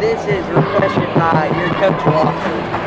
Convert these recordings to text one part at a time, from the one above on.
this is your question by your coach Walker.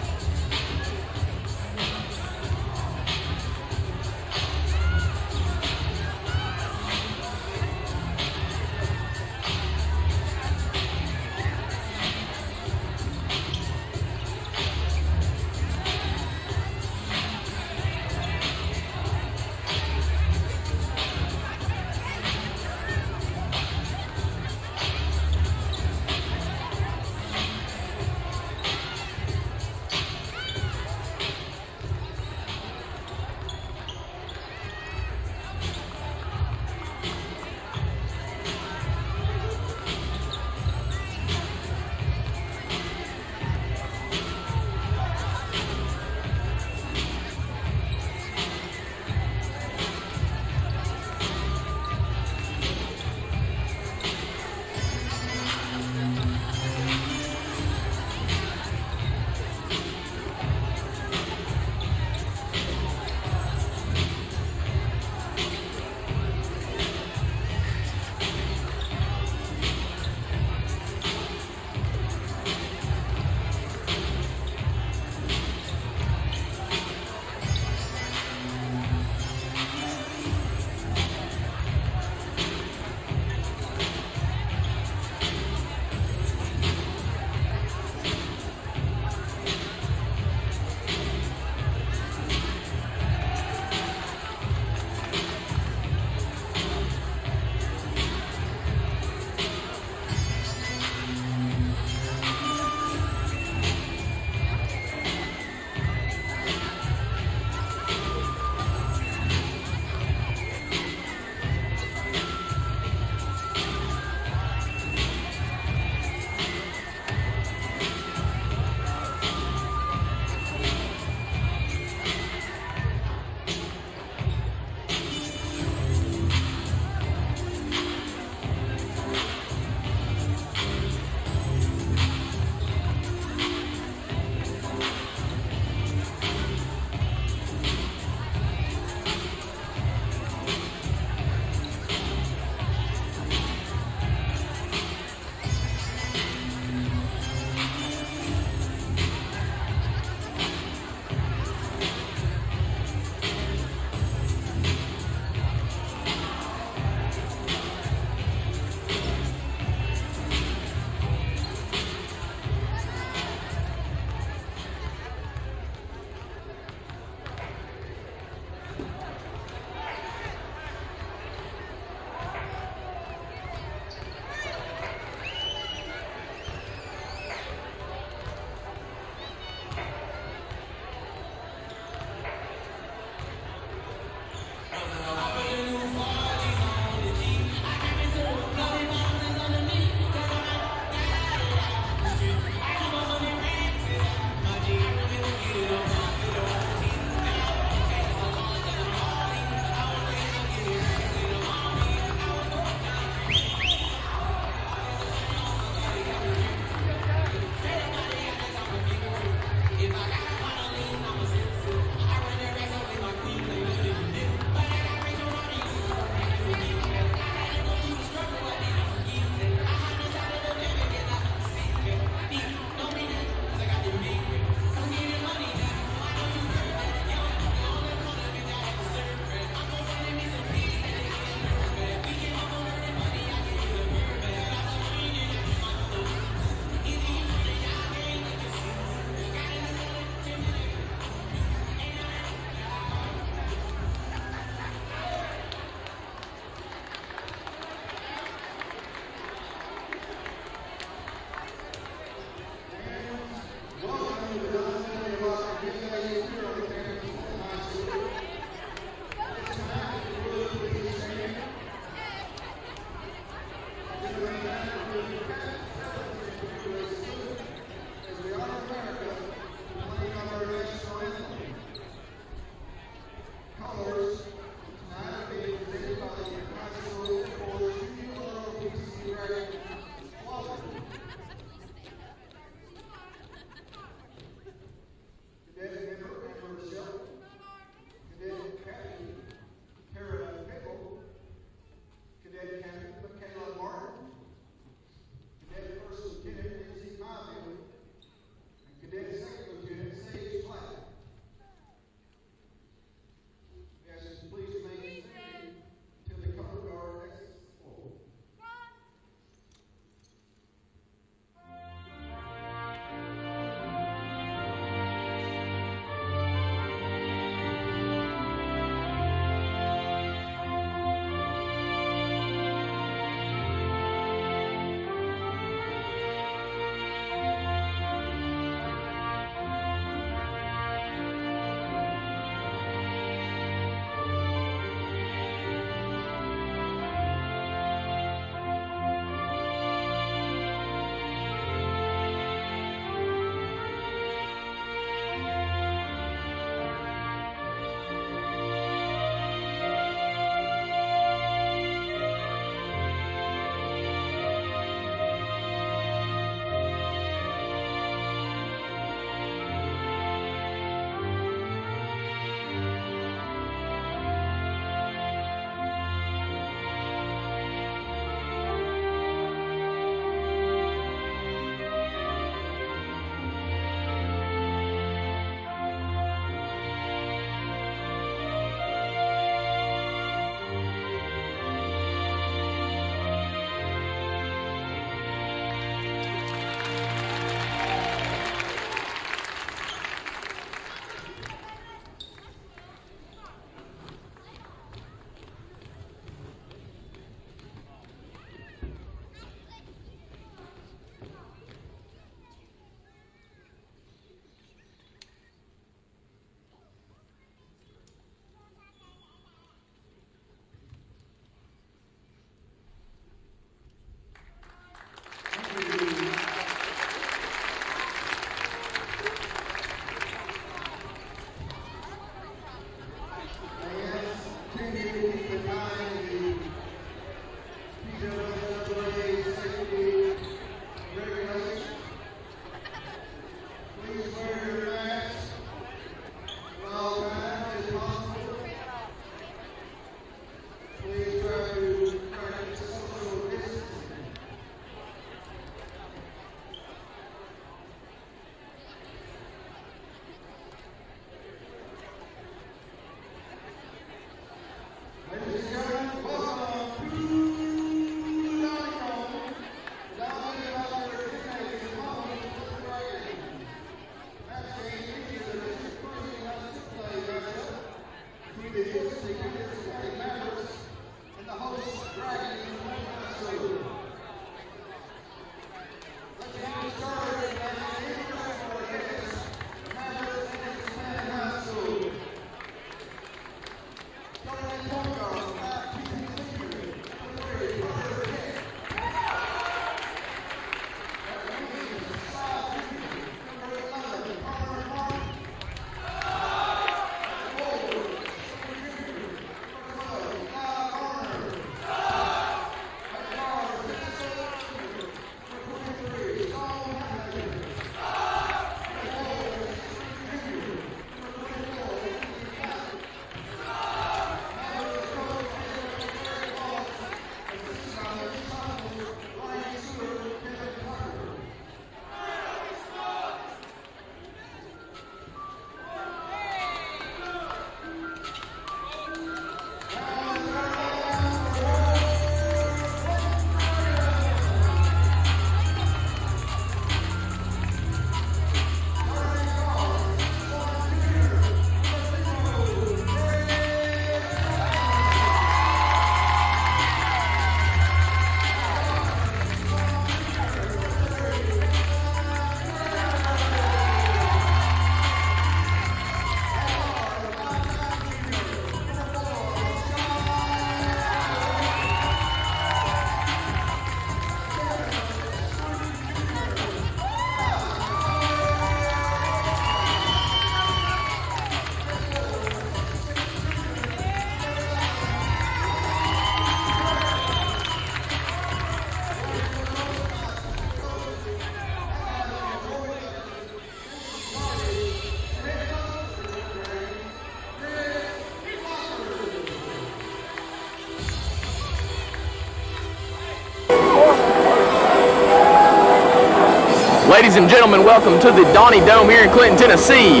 Ladies and gentlemen, welcome to the Donnie Dome here in Clinton, Tennessee.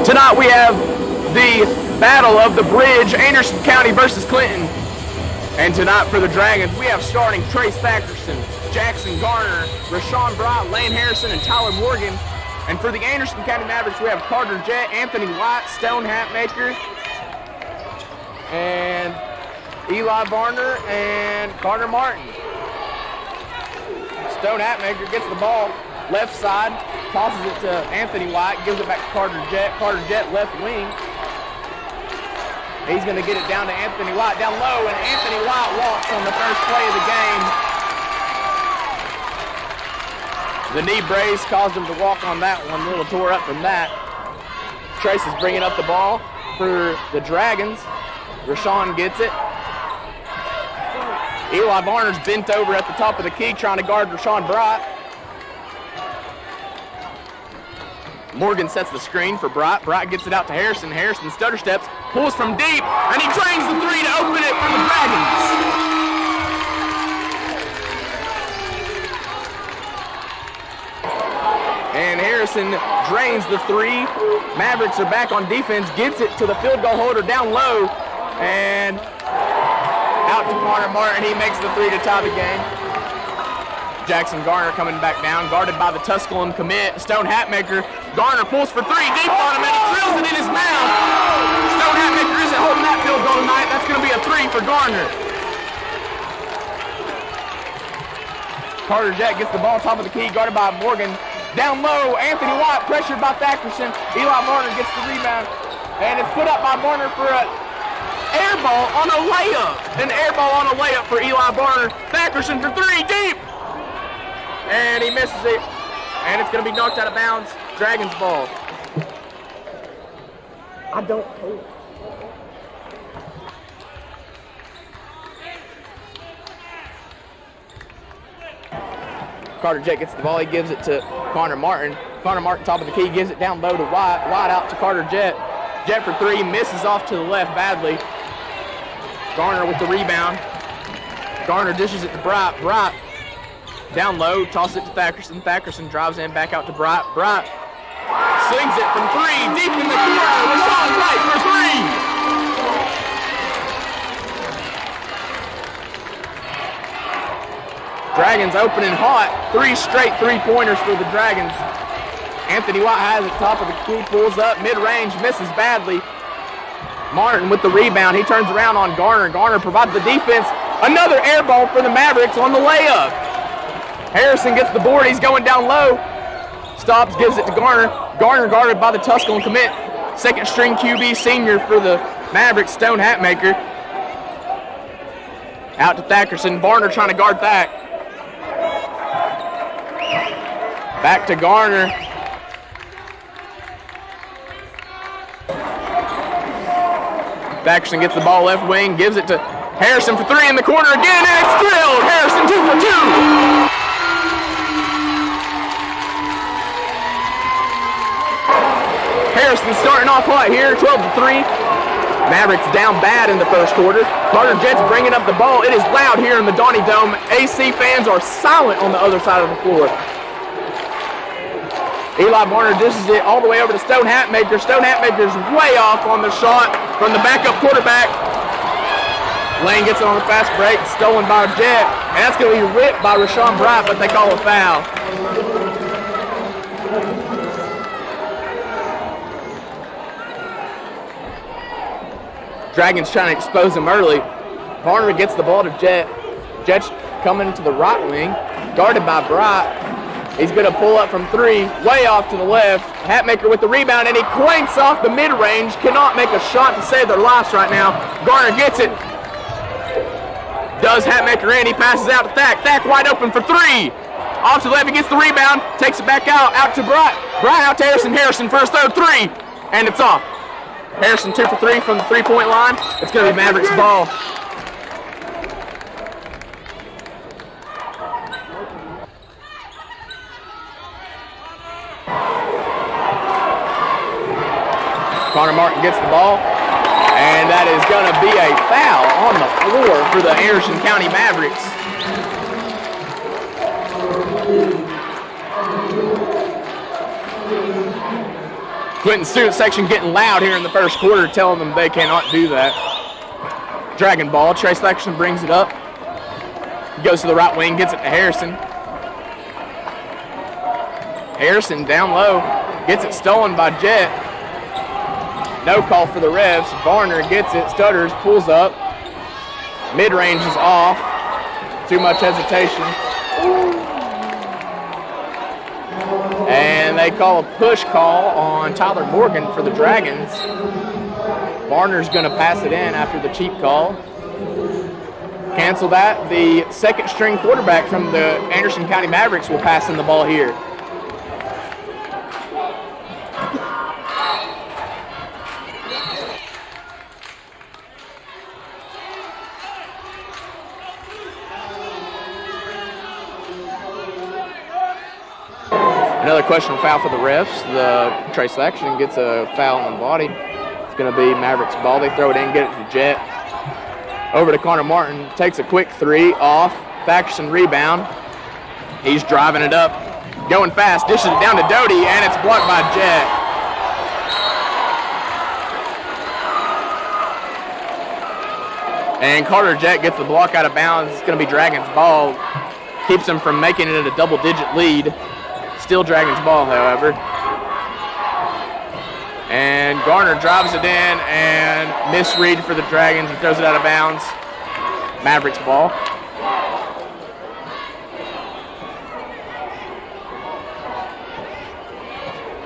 Tonight we have the Battle of the Bridge, Anderson County versus Clinton. And tonight for the Dragons, we have starting Trace Thackerson, Jackson Garner, Rashawn Bright, Lane Harrison, and Tyler Morgan. And for the Anderson County Mavericks, we have Carter Jett, Anthony White, Stone Hatmaker, and Eli Varner, and Carter Martin. Stone Hatmaker gets the ball left side, tosses it to Anthony White, gives it back to Carter Jett. Carter Jett left wing. He's going to get it down to Anthony White down low, and Anthony White walks on the first play of the game. The knee brace caused him to walk on that one, a little tore up from that. Trace is bringing up the ball for the Dragons. Rashawn gets it. Eli Varner's bent over at the top of the key trying to guard Rashawn Bright. Morgan sets the screen for Bright. Bright gets it out to Harrison. Harrison stutter steps, pulls from deep, and he drains the three to open it for the Dragons. And Harrison drains the three. Mavericks are back on defense, gets it to the field goal holder down low, and out to Carter Martin. He makes the three to tie the game. Jackson Garner coming back down, guarded by the Tusculum commit, Stone Hatmaker. Garner pulls for three, deep on him, and he drills it in his mouth. Stone Hatmaker isn't holding that field goal tonight. That's going to be a three for Garner. Carter Jett gets the ball top of the key, guarded by Morgan. Down low, Anthony White pressured by Thackerson. Eli Varner gets the rebound, and it's put up by Varner for an air ball on a layup. An air ball on a layup for Eli Varner. Thackerson for three, deep. And he misses it, and it's going to be knocked out of bounds. Dragons ball. I don't know. Carter Jett gets the ball. He gives it to Connor Martin. Connor Martin, top of the key, gives it down low to White. White out to Carter Jett. Jett for three, misses off to the left badly. Garner with the rebound. Garner dishes it to Bright. Bright down low, tosses it to Thackerson. Thackerson drives in, back out to Bright. Bright slings it from three, deep in the corner. Rashawn Bright for three. Dragons opening hot. Three straight three-pointers for the Dragons. Anthony White has it, top of the key, pulls up, mid-range, misses badly. Martin with the rebound. He turns around on Garner. Garner provides the defense. Another air ball for the Mavericks on the layup. Harrison gets the board. He's going down low. Stops, gives it to Garner. Garner guarded by the Tusculum commit. Second string QB senior for the Mavericks, Stone Hatmaker. Out to Thackerson. Varner trying to guard Thack. Back to Garner. Thackerson gets the ball left wing, gives it to Harrison for three in the corner again, and it's drilled. Harrison 2 for 2. Harrison starting off hot here, 12 to 3. Mavericks down bad in the first quarter. Carter Jett's bringing up the ball. It is loud here in the Donnie Dome. AC fans are silent on the other side of the floor. Eli Varner dishes it all the way over to Stone Hatmaker. Stone Hatmaker's way off on the shot from the backup quarterback. Lane gets it on the fast break, stolen by Jett, and that's going to be ripped by Rashawn Bright, but they call a foul. Dragons trying to expose him early. Varner gets the ball to Jett. Jett's coming to the right wing, guarded by Bright. He's going to pull up from three, way off to the left. Hatmaker with the rebound, and he clanks off the mid-range. Cannot make a shot to save their lives right now. Garner gets it. Does Hatmaker in. He passes out to Thack. Thack wide open for three. Off to the left, he gets the rebound. Takes it back out to Bright. Bright out to Harrison. Harrison for his third three. And it's off. Harrison 2 for 3 from the three-point line. It's going to be Mavericks ball. Connor Martin gets the ball, and that is going to be a foul on the floor for the Anderson County Mavericks. Clinton student section getting loud here in the first quarter, telling them they cannot do that. Dragon ball, Trey Selection brings it up. He goes to the right wing, gets it to Harrison. Harrison down low, gets it stolen by Jet. No call for the refs. Varner gets it, stutters, pulls up. Mid-range is off. Too much hesitation. And they call a push call on Tyler Morgan for the Dragons. Varner's going to pass it in after the cheap call. Cancel that. The second string quarterback from the Anderson County Mavericks will pass in the ball here. Another questionable foul for the refs. The Trey Selection gets a foul on the body. It's going to be Mavericks ball. They throw it in, get it to Jet. Over to Connor Martin. Takes a quick three off. Thackerson rebound. He's driving it up. Going fast. Dishes it down to Doty, and it's blocked by Jet. And Carter Jet gets the block out of bounds. It's going to be Dragons ball. Keeps them from making it a double-digit lead. Still Dragons ball, however. And Garner drives it in and misread for the Dragons. He throws it out of bounds. Mavericks ball.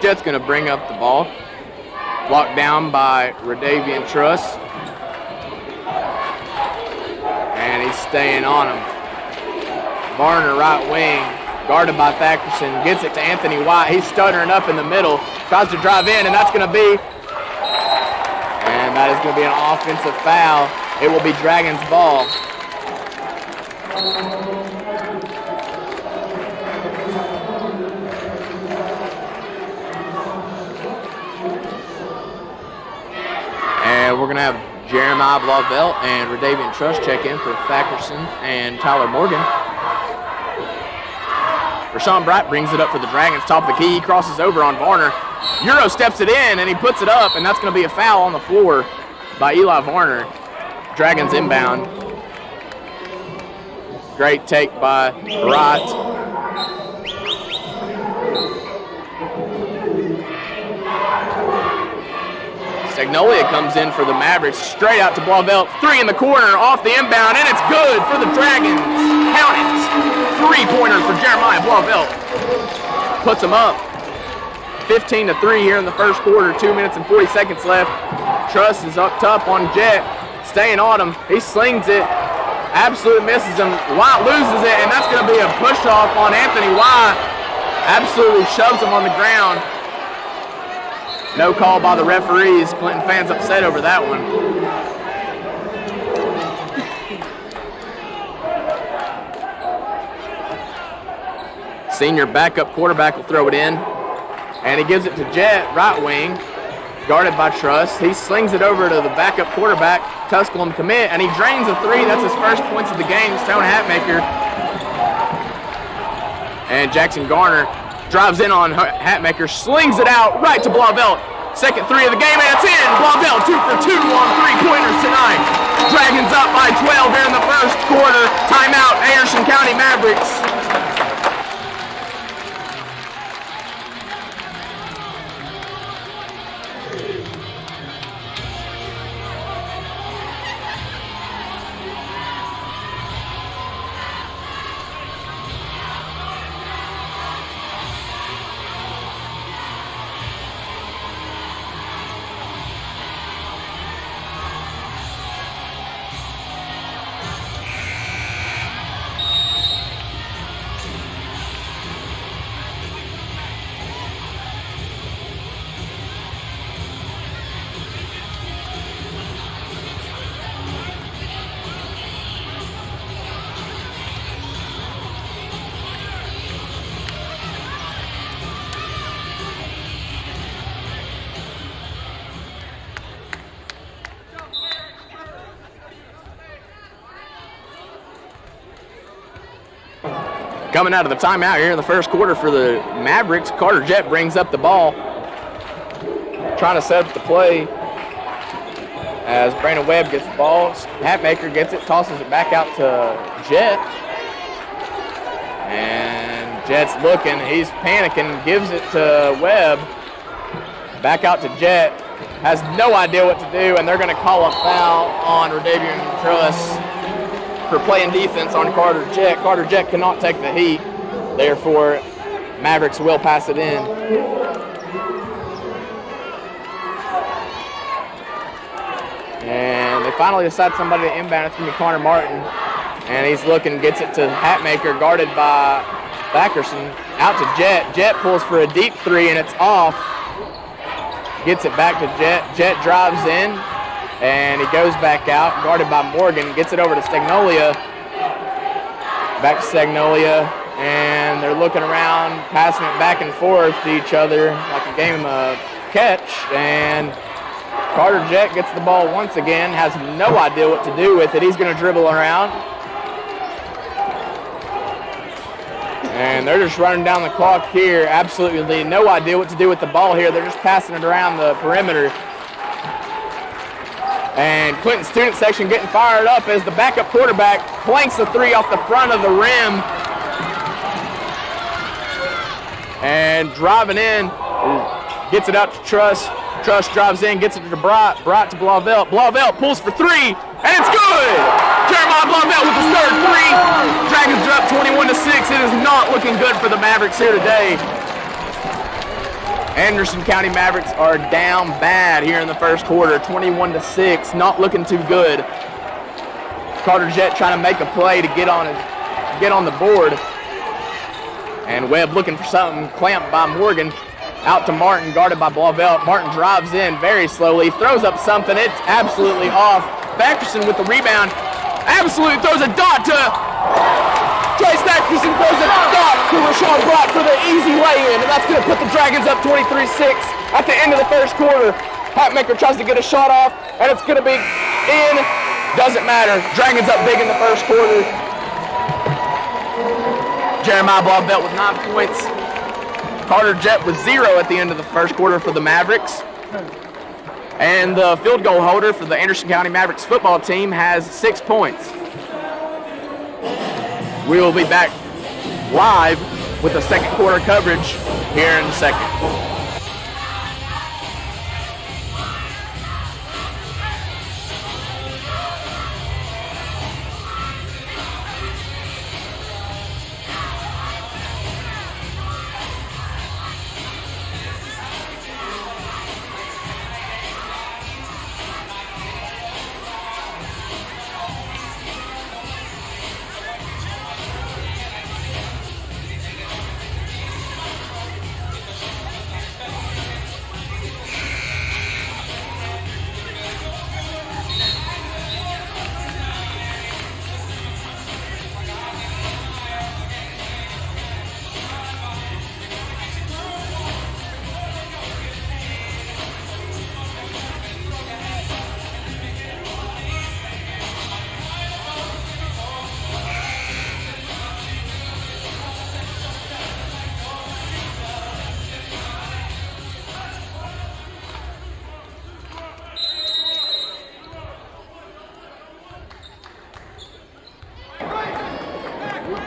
Jet's going to bring up the ball. Blocked down by Radavian Truss. And he's staying on him. Varner right wing. Guarded by Thackerson, gets it to Anthony White. He's stuttering up in the middle, tries to drive in, and that's going to be, and that is going to be an offensive foul. It will be Dragons ball. And we're going to have Jeremiah Blauvelt and Radavian Truss check in for Thackerson and Tyler Morgan. Rashawn Bright brings it up for the Dragons, top of the key. He crosses over on Varner. Euro steps it in, and he puts it up, and that's going to be a foul on the floor by Eli Varner. Dragons inbound. Great take by Bright. Stagnolia comes in for the Mavericks, straight out to Blauvelt. Three in the corner, off the inbound, and it's good for the Dragons. Count it. Three-pointer for Jeremiah Blauvelt. Puts him up. 15-3 here in the first quarter. 2 minutes and 40 seconds left. Truss is up top on Jet. Staying on him. He slings it. Absolutely misses him. White loses it, and that's going to be a push-off on Anthony White. Absolutely shoves him on the ground. No call by the referees. Clinton fans upset over that one. Senior backup quarterback will throw it in. And he gives it to Jet, right wing, guarded by Truss. He slings it over to the backup quarterback, Tusculum commit, and he drains a three. That's his first points of the game, Stone Hatmaker. And Jackson Garner drives in on Hatmaker, slings it out right to Blauvelt. Second three of the game, and it's in. Blauvelt 2 for 2 on three-pointers tonight. Dragons up by 12 here in the first quarter. Timeout, Anderson County Mavericks. Coming out of the timeout here in the first quarter for the Mavericks, Carter Jet brings up the ball. trying to set up the play as Brandon Webb gets the ball. Hatmaker gets it, tosses it back out to Jet. And Jet's looking, he's panicking, gives it to Webb. Back out to Jet, has no idea what to do, and they're going to call a foul on Radavian Truss for playing defense on Carter Jet. Carter Jet cannot take the heat, therefore Mavericks will pass it in. And they finally decide somebody to inbound. It's going to be Connor Martin. And he's looking, gets it to Hatmaker, guarded by Thackerson. Out to Jet. Jet pulls for a deep three, and it's off. Gets it back to Jet. Jet drives in, and he goes back out, guarded by Morgan. Gets it over to Stagnolia. Back to Stagnolia, and they're looking around, passing it back and forth to each other like a game of catch. And Carter Jet gets the ball once again, has no idea what to do with it. He's going to dribble around. And they're just running down the clock here. Absolutely no idea what to do with the ball here. They're just passing it around the perimeter. And Clinton student section getting fired up as the backup quarterback planks the three off the front of the rim. And driving in, gets it out to Truss. Truss drives in, gets it to Brat. Brat to Blauvelt. Blauvelt pulls for three, and it's good! Jeremiah Blauvelt with the third three. Dragons are up 21-6. It is not looking good for the Mavericks here today. Anderson County Mavericks are down bad here in the first quarter, 21-6. Not looking too good. Carter Jet trying to make a play to get on the board. And Webb looking for something, clamped by Morgan. Out to Martin, guarded by Blauvelt. Martin drives in very slowly, throws up something. It's absolutely off. Thackerson with the rebound. Absolutely throws a dot to Trace Thackerson, throws a dot to Rashawn Brat for the easy lay-in. And that's going to put the Dragons up 23-6 at the end of the first quarter. Hatmaker tries to get a shot off, and it's going to be in. Doesn't matter. Dragons up big in the first quarter. Jeremiah Blauvelt with 9 points. Carter Jet with 0 at the end of the first quarter for the Mavericks. And the field goal holder for the Anderson County Mavericks football team has 6 points. We will be back live with the second quarter coverage here in a second.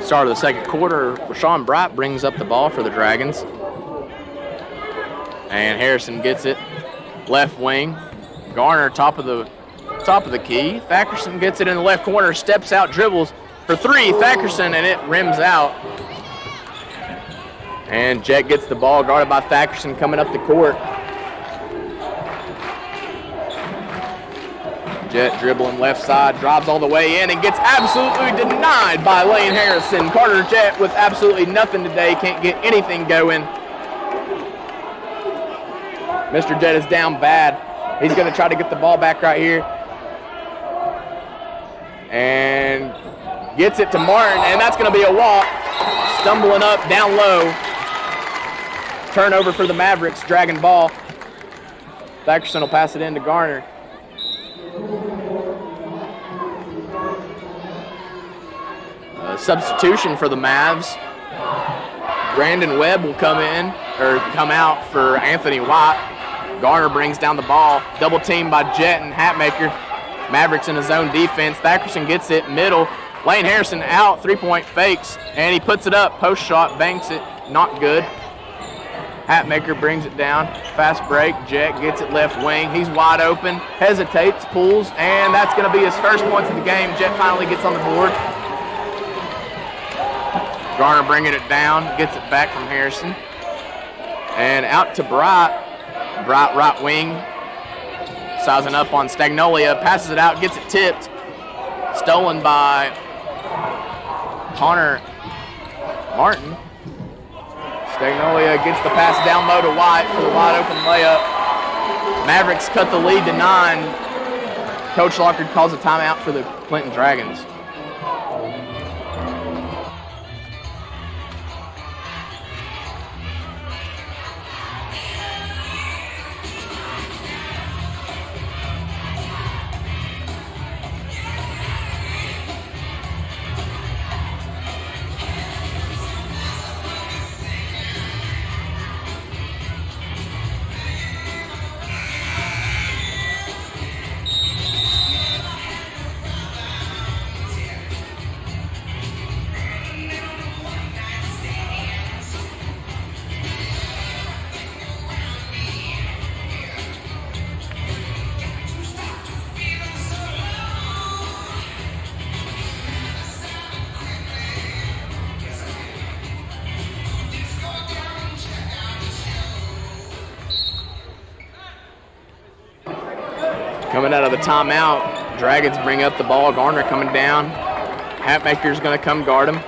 Start of the second quarter, Rashawn Bright brings up the ball for the Dragons. And Harrison gets it, left wing. Garner top of the key. Thackerson gets it in the left corner, steps out, dribbles for three. Thackerson, and it rims out. And Jet gets the ball, guarded by Thackerson coming up the court. Jet dribbling left side, drives all the way in and gets absolutely denied by Lane Harrison. Carter Jet with absolutely nothing today, can't get anything going. Mr. Jet is down bad. He's going to try to get the ball back right here. And gets it to Martin, and that's going to be a walk. Stumbling up, down low. Turnover for the Mavericks, dragging ball. Thackerson will pass it in to Garner. Substitution for the Mavs. Brandon Webb will come out for Anthony White. Garner brings down the ball. Double team by Jet and Hatmaker. Mavericks in his zone defense. Thackerson gets it middle. Lane Harrison out, 3-point fakes, and he puts it up. Post shot, banks it, not good. Hatmaker brings it down. Fast break. Jet gets it left wing. He's wide open. Hesitates, pulls, and that's going to be his first points of the game. Jet finally gets on the board. Garner bringing it down. Gets it back from Harrison. And out to Bright. Bright right wing. Sizing up on Stagnolia. Passes it out. Gets it tipped. Stolen by Connor Martin. Stagnolia gets the pass down low to White for the wide open layup. Mavericks cut the lead to 9. Coach Lockard calls a timeout for the Clinton Dragons. Coming out of the timeout, Dragons bring up the ball. Garner coming down. Hatmaker's going to come guard him.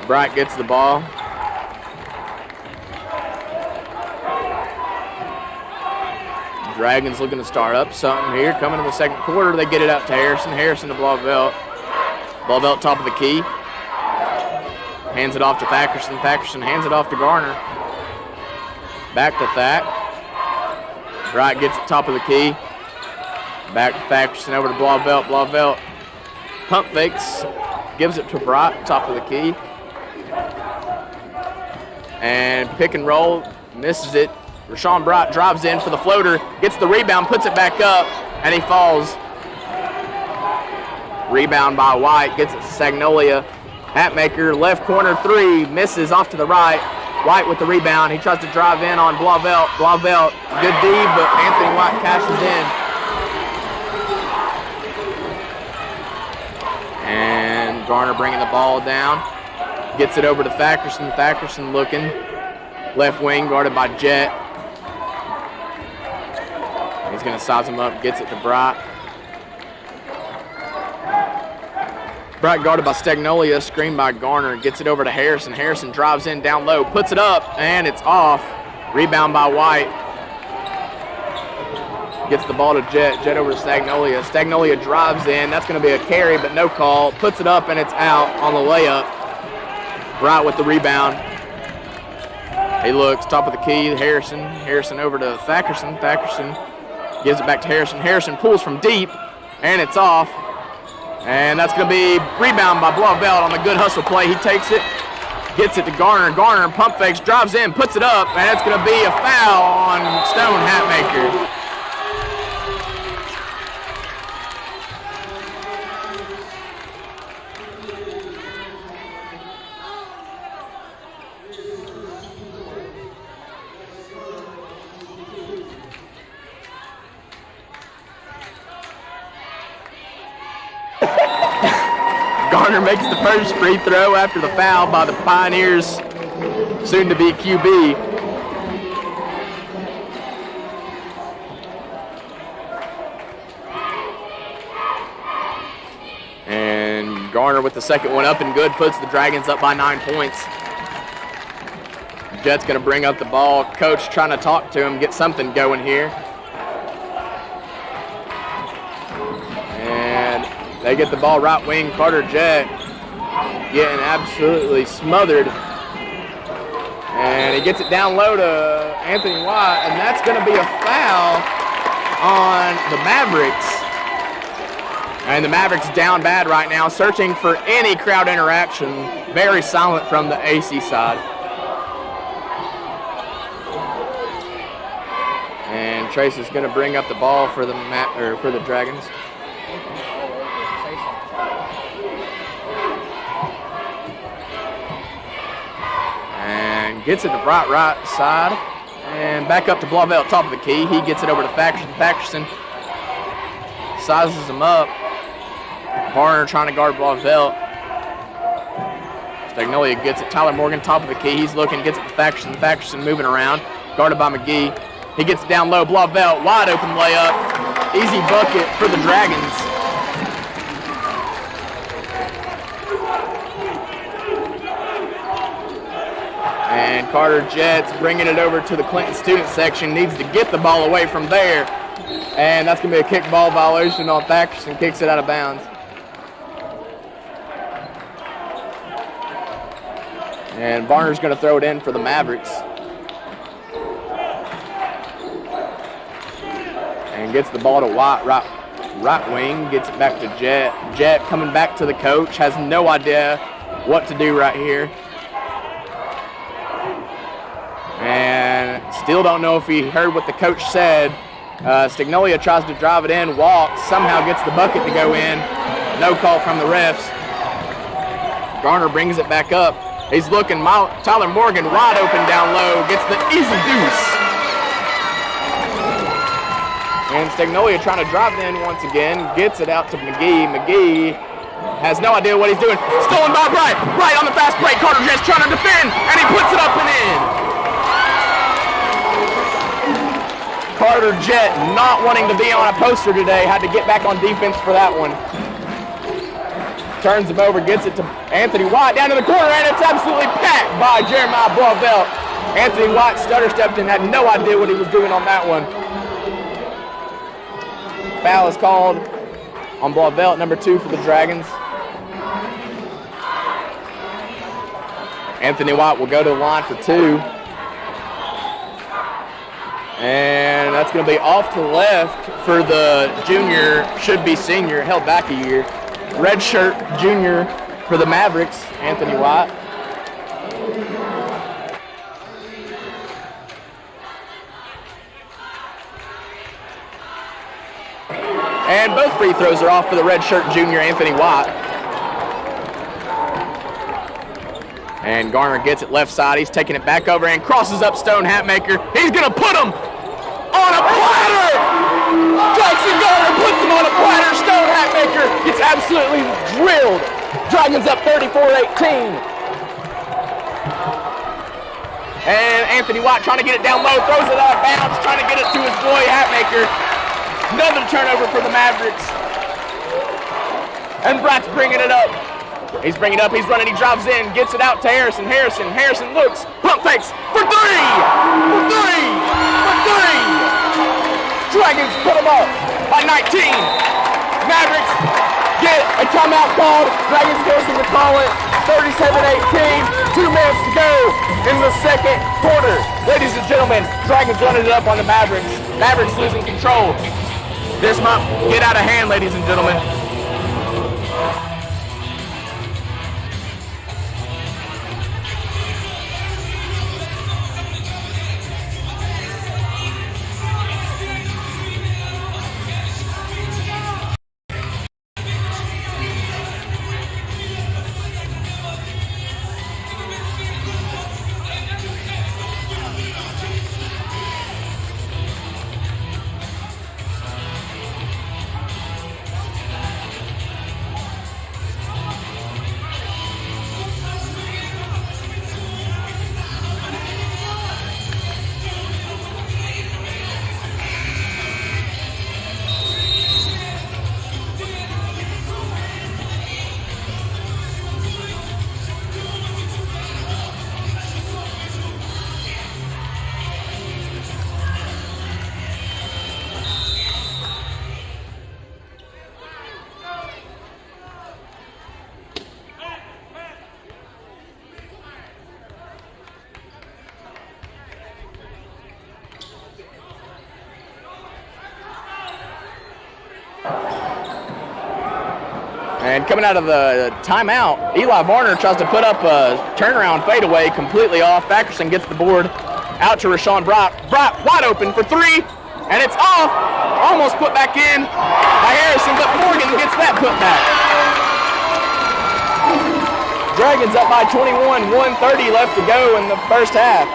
Bright gets the ball. Dragons looking to start up something here. Coming in the second quarter, they get it out to Harrison. Harrison to Blauvelt. Blauvelt top of the key. Hands it off to Thackerson. Thackerson hands it off to Garner. Back to Thack. Bright gets it top of the key. Back to Thackerson over to Blauvelt. Blauvelt pump fakes. Gives it to Bright, top of the key. And pick and roll. Misses it. Rashawn Bright drives in for the floater. Gets the rebound, puts it back up, and he falls. Rebound by White. Gets it to Stagnolia. Hatmaker, left corner three. Misses off to the right. White with the rebound. He tries to drive in on Blauvelt. Blauvelt, good D, but Anthony White cashes in. And Garner bringing the ball down. Gets it over to Thackerson. Thackerson looking. Left wing guarded by Jet. He's going to size him up. Gets it to Bright. Bright guarded by Stagnolia, screened by Garner. Gets it over to Harrison. Harrison drives in down low, puts it up, and it's off. Rebound by White. Gets the ball to Jet. Jet over to Stagnolia. Stagnolia drives in. That's going to be a carry, but no call. Puts it up, and it's out on the layup. Bright with the rebound. He looks, top of the key, Harrison. Harrison over to Thackerson. Thackerson gives it back to Harrison. Harrison pulls from deep, and it's off. And that's going to be rebound by Blauvelt on the good hustle play. He takes it, gets it to Garner. Garner pump fakes, drives in, puts it up, and it's going to be a foul on Stone Hatmaker. Garner makes the first free throw after the foul by the Pioneers, soon-to-be QB. And Garner with the second one up and good, puts the Dragons up by 9 points. Jet's going to bring up the ball. Coach trying to talk to him, get something going here. They get the ball right wing. Carter Jet getting absolutely smothered. And he gets it down low to Anthony White, and that's going to be a foul on the Mavericks. And the Mavericks down bad right now, searching for any crowd interaction. Very silent from the AC side. Trace is going to bring up the ball for the for the Dragons. And gets it to right side. And back up to Blauvelt, top of the key. He gets it over to Fackerson. Fackerson sizes him up. Varner trying to guard Blauvelt. Stagnolia gets it. Tyler Morgan, top of the key. He's looking, gets it to Fackerson. Fackerson moving around. Guarded by McGee. He gets it down low. Blauvelt, wide open layup. Easy bucket for the Dragons. And Carter Jets bringing it over to the Clinton student section. Needs to get the ball away from there. And that's going to be a kickball violation on Fackerson. Kicks it out of bounds. And Varner's going to throw it in for the Mavericks. And gets the ball to White, right wing. Gets it back to Jet. Jet coming back to the coach. Has no idea what to do right here. And still don't know if he heard what the coach said. Stagnolia tries to drive it in, walks, somehow gets the bucket to go in. No call from the refs. Garner brings it back up. He's looking, Tyler Morgan wide open down low, gets the easy deuce. And Stagnolia trying to drive it in once again, gets it out to McGee. McGee has no idea what he's doing. Stolen by Bright. Bright on the fast break. Carter Jets trying to defend, and he puts it up and in. Carter Jet not wanting to be on a poster today, had to get back on defense for that one. Turns him over, gets it to Anthony White down to the corner, and it's absolutely packed by Jeremiah Blauvelt. Anthony White stutter-stepped and had no idea what he was doing on that one. Foul is called on Blauvelt, number 2 for the Dragons. Anthony White will go to the line for 2. And that's going to be off to the left for the junior, should be senior, held back a year. Red shirt junior for the Mavericks, Anthony White. And both free throws are off for the red shirt junior, Anthony White. And Garner gets it left side. He's taking it back over and crosses up Stone Hatmaker. He's going to put him on a platter! Jackson Garner puts him on a platter. Stone Hatmaker gets absolutely drilled. Dragons up 34-18. And Anthony White trying to get it down low, throws it out of bounds, trying to get it to his boy Hatmaker. Another turnover for the Mavericks. And Brat's bringing it up. He's bringing it up, he's running, he drives in, gets it out to Harrison. Harrison looks, pump fakes for 3! For 3! Dragons put them up by 19. Mavericks get a timeout called. Dragons forcing to call it. 37-18. 2 minutes to go in the second quarter. Ladies and gentlemen, Dragons running it up on the Mavericks. Mavericks losing control. This might get out of hand, ladies and gentlemen. And coming out of the timeout, Eli Varner tries to put up a turnaround fadeaway completely off. Fackerson gets the board out to Rashawn Bright. Bright wide open for 3. and it's off. Almost put back in by Harrison, but Morgan gets that put back. Dragons up by 21, 1:30 left to go in the first half.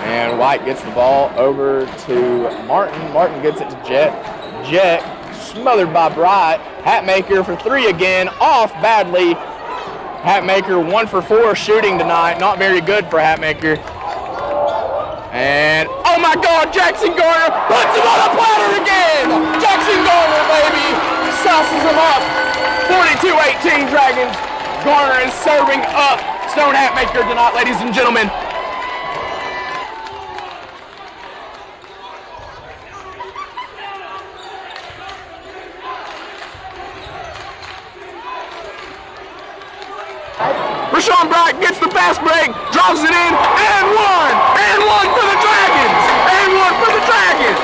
And White gets the ball over to Martin. Martin gets it to Jet. Jet smothered by Bright. Hatmaker for three again, off badly. Hatmaker 1 for 4 shooting tonight. Not very good for Hatmaker. And, oh my God, Jackson Garner puts him on a platter again! Jackson Garner, baby, sauces him up. 42-18 Dragons. Garner is serving up Stone Hatmaker tonight, ladies and gentlemen. Rashawn Bright gets the fast break, drops it in, and one! And one for the Dragons! And one for the Dragons!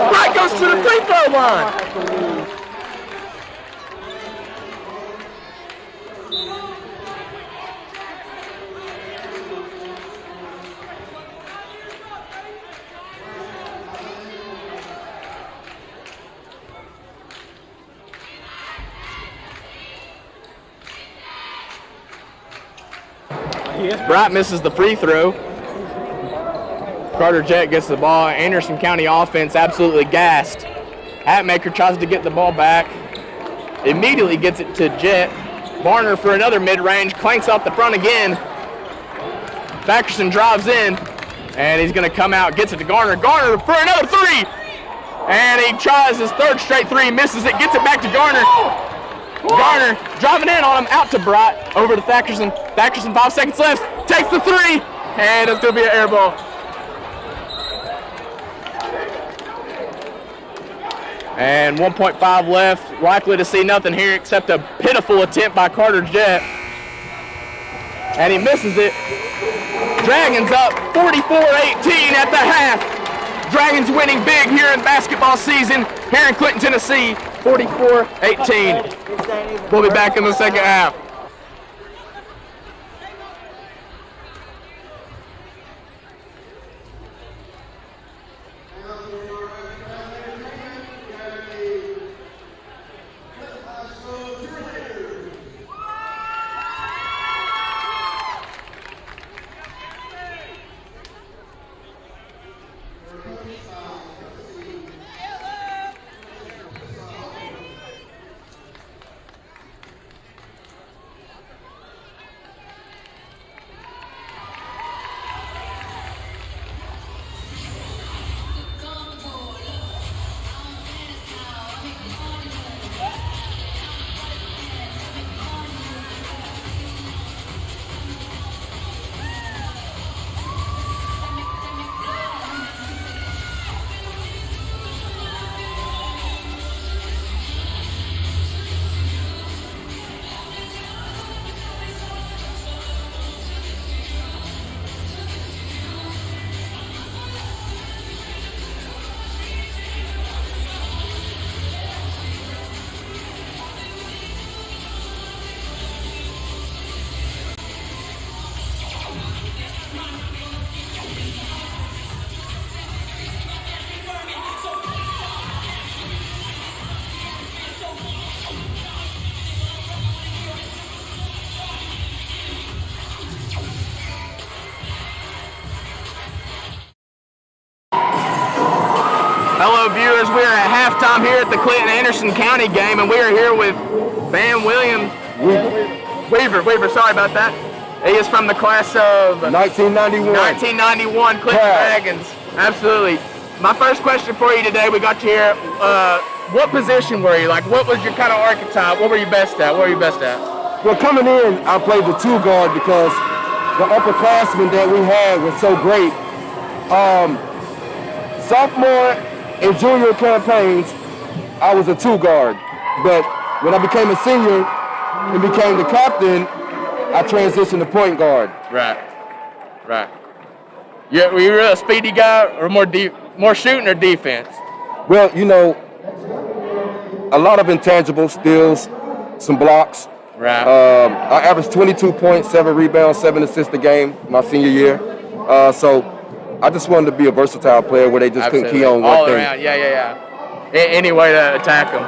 Bright goes to the free throw line. Bright misses the free throw. Carter Jett gets the ball. Anderson County offense absolutely gassed. Hatmaker tries to get the ball back. Immediately gets it to Jett. Varner for another mid-range. Clanks off the front again. Thackerson drives in. And he's going to come out. Gets it to Garner. Garner for another three. And he tries his third straight three. Misses it. Gets it back to Garner. Garner driving in on him, out to Bright, over to Thackerson. Thackerson, 5 seconds left, takes the three, and it's going to be an air ball. And 1.5 left, likely to see nothing here except a pitiful attempt by Carter Jett. And he misses it. Dragons up 44-18 at the half. Dragons winning big here in basketball season here in Clinton, Tennessee, 44-18. We'll be back in the second half. Hello viewers, we are at halftime here at the Clinton-Anderson County game, and we are here with Van Williams Weaver, sorry about that. He is from the class of 1991. 1991 Clinton Dragons. Absolutely. My first question for you today, we got you here, what position were you? Like, what was your kind of archetype? What were you best at? Well, coming in, I played the 2 guard because the upperclassmen that we had was so great. Sophomore and junior campaigns, I was a 2 guard. But when I became a senior and became the captain, I transitioned to point guard. Right. Were you a speedy guy or more shooting or defense? Well, you know, a lot of intangible steals, some blocks. Right. I averaged 22 points, 7 rebounds, 7 assists a game my senior year. So I just wanted to be a versatile player where they just couldn't key on one all thing. around. Yeah. Any way to attack them.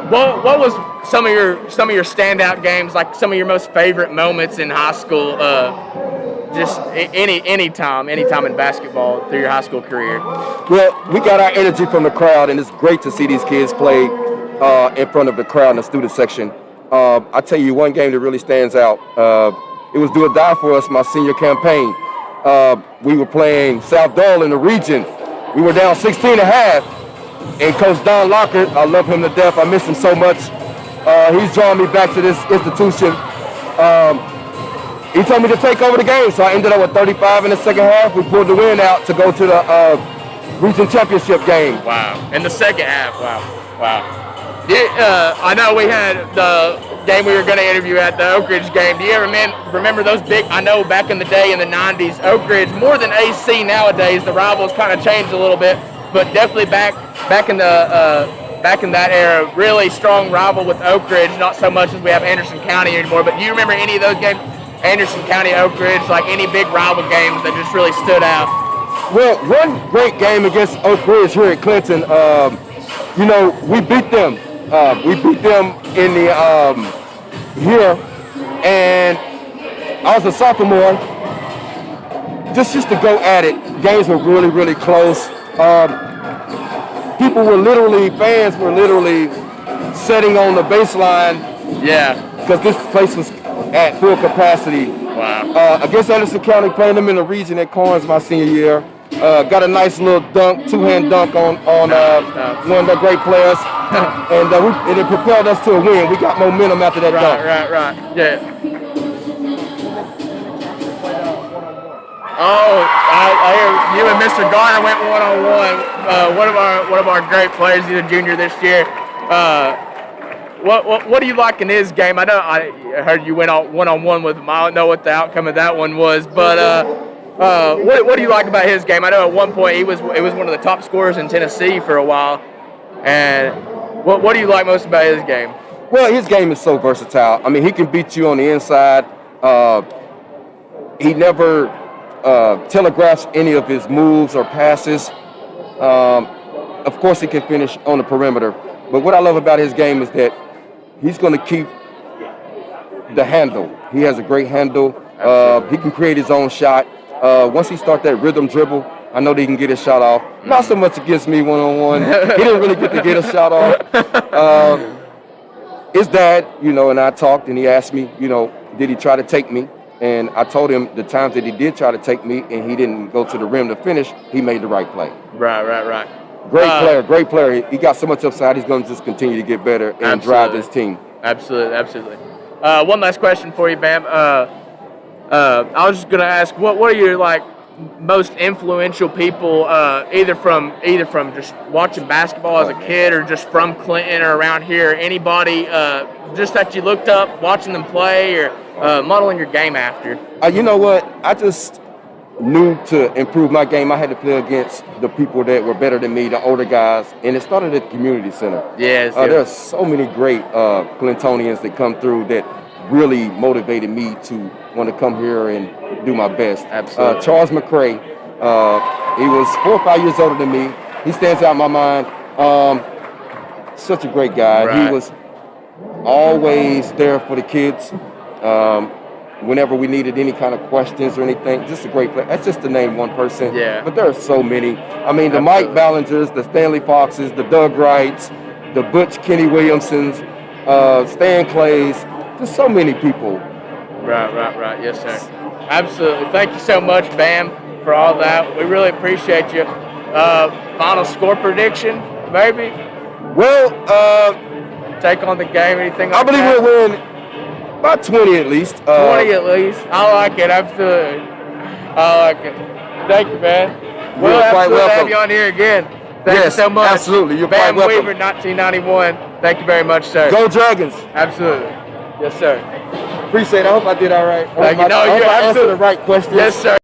What was some of your standout games? Like some of your most favorite moments in high school? Just any time in basketball through your high school career. Well, we got our energy from the crowd, and it's great to see these kids play in front of the crowd in the student section. I tell you one game that really stands out. It was do or die for us my senior campaign. We were playing South Dole in the region. We were down 16 and a half, and Coach Don Lockett, I love him to death. I miss him so much. He's drawing me back to this institution. He told me to take over the game, so I ended up with 35 in the second half. We pulled the win out to go to the region championship game. Wow. In the second half, wow. I know we had the game we were going to interview at, the Oak Ridge game. Do you ever remember those big, I know back in the day in the 90s, Oak Ridge, more than AC nowadays, the rivals kind of changed a little bit, but definitely back in that era, really strong rival with Oak Ridge, not so much as we have Anderson County anymore, but do you remember any of those games? Anderson County, Oak Ridge, like any big rival games that just really stood out? Well, one great game against Oak Ridge here at Clinton, we beat them. We beat them in the here, and I was a sophomore. Just to go at it. Games were really, really close. Fans were literally sitting on the baseline. Yeah. Because this place was at full capacity. Wow. Against Anderson County, playing them in the region at Corns my senior year. Got a nice little dunk, two-hand dunk on one of the great players. and it propelled us to a win. We got momentum after that dunk. Right. Yeah. Oh, I hear you and Mr. Garner went one-on-one. One of our great players. He's a junior this year. What do you like in his game? I know I heard you went on one-on-one with him. I don't know what the outcome of that one was, but what do you like about his game? I know at one point it was one of the top scorers in Tennessee for a while. And what do you like most about his game? Well, his game is so versatile. I mean, he can beat you on the inside. He never telegraphs any of his moves or passes. Of course, he can finish on the perimeter. But what I love about his game is that he's going to keep the handle. He has a great handle. He can create his own shot. Once he starts that rhythm dribble, I know that he can get his shot off. Not so much against me one-on-one. He didn't really get to get a shot off. His dad, and I talked, and he asked me, did he try to take me? And I told him the times that he did try to take me and he didn't go to the rim to finish, he made the right play. Right. Great player. He got so much upside, he's going to just continue to get better and drive this team. Absolutely. One last question for you, Bam. I was just going to ask, what are your most influential people, either from just watching basketball as a kid or just from Clinton or around here? Anybody just that you looked up watching them play or modeling your game after? You know what? I just knew to improve my game, I had to play against the people that were better than me, the older guys, and it started at the community center. Yes. There are so many great Clintonians that come through that really motivated me to want to come here and do my best. Absolutely. Charles McCray, he was 4 or 5 years older than me. He stands out in my mind. Such a great guy. Right. He was always there for the kids. Whenever we needed any kind of questions or anything, just a great player. That's just to name one person. Yeah. But there are so many. I mean, the Mike Ballingers, the Stanley Foxes, the Doug Wrights, the Butch Kenny Williamsons, Stan Clays, just so many people. Right. Yes, sir. Absolutely. Thank you so much, Bam, for all that. We really appreciate you. Final score prediction, maybe? Well, Take on the game, anything I like believe that? we'll win about 20 at least. 20 at least. I like it. Absolutely. I like it. Thank you, man. We'll quite absolutely welcome. have you on here again. Thank you Yes, so much. absolutely. You're Bam quite welcome. Weaver, 1991. Thank you very much, sir. Go Dragons. Absolutely. Yes, sir. Appreciate it. I hope I did all right. Thank you. I No, hope you're I answered absolutely- the right questions. Yes, sir.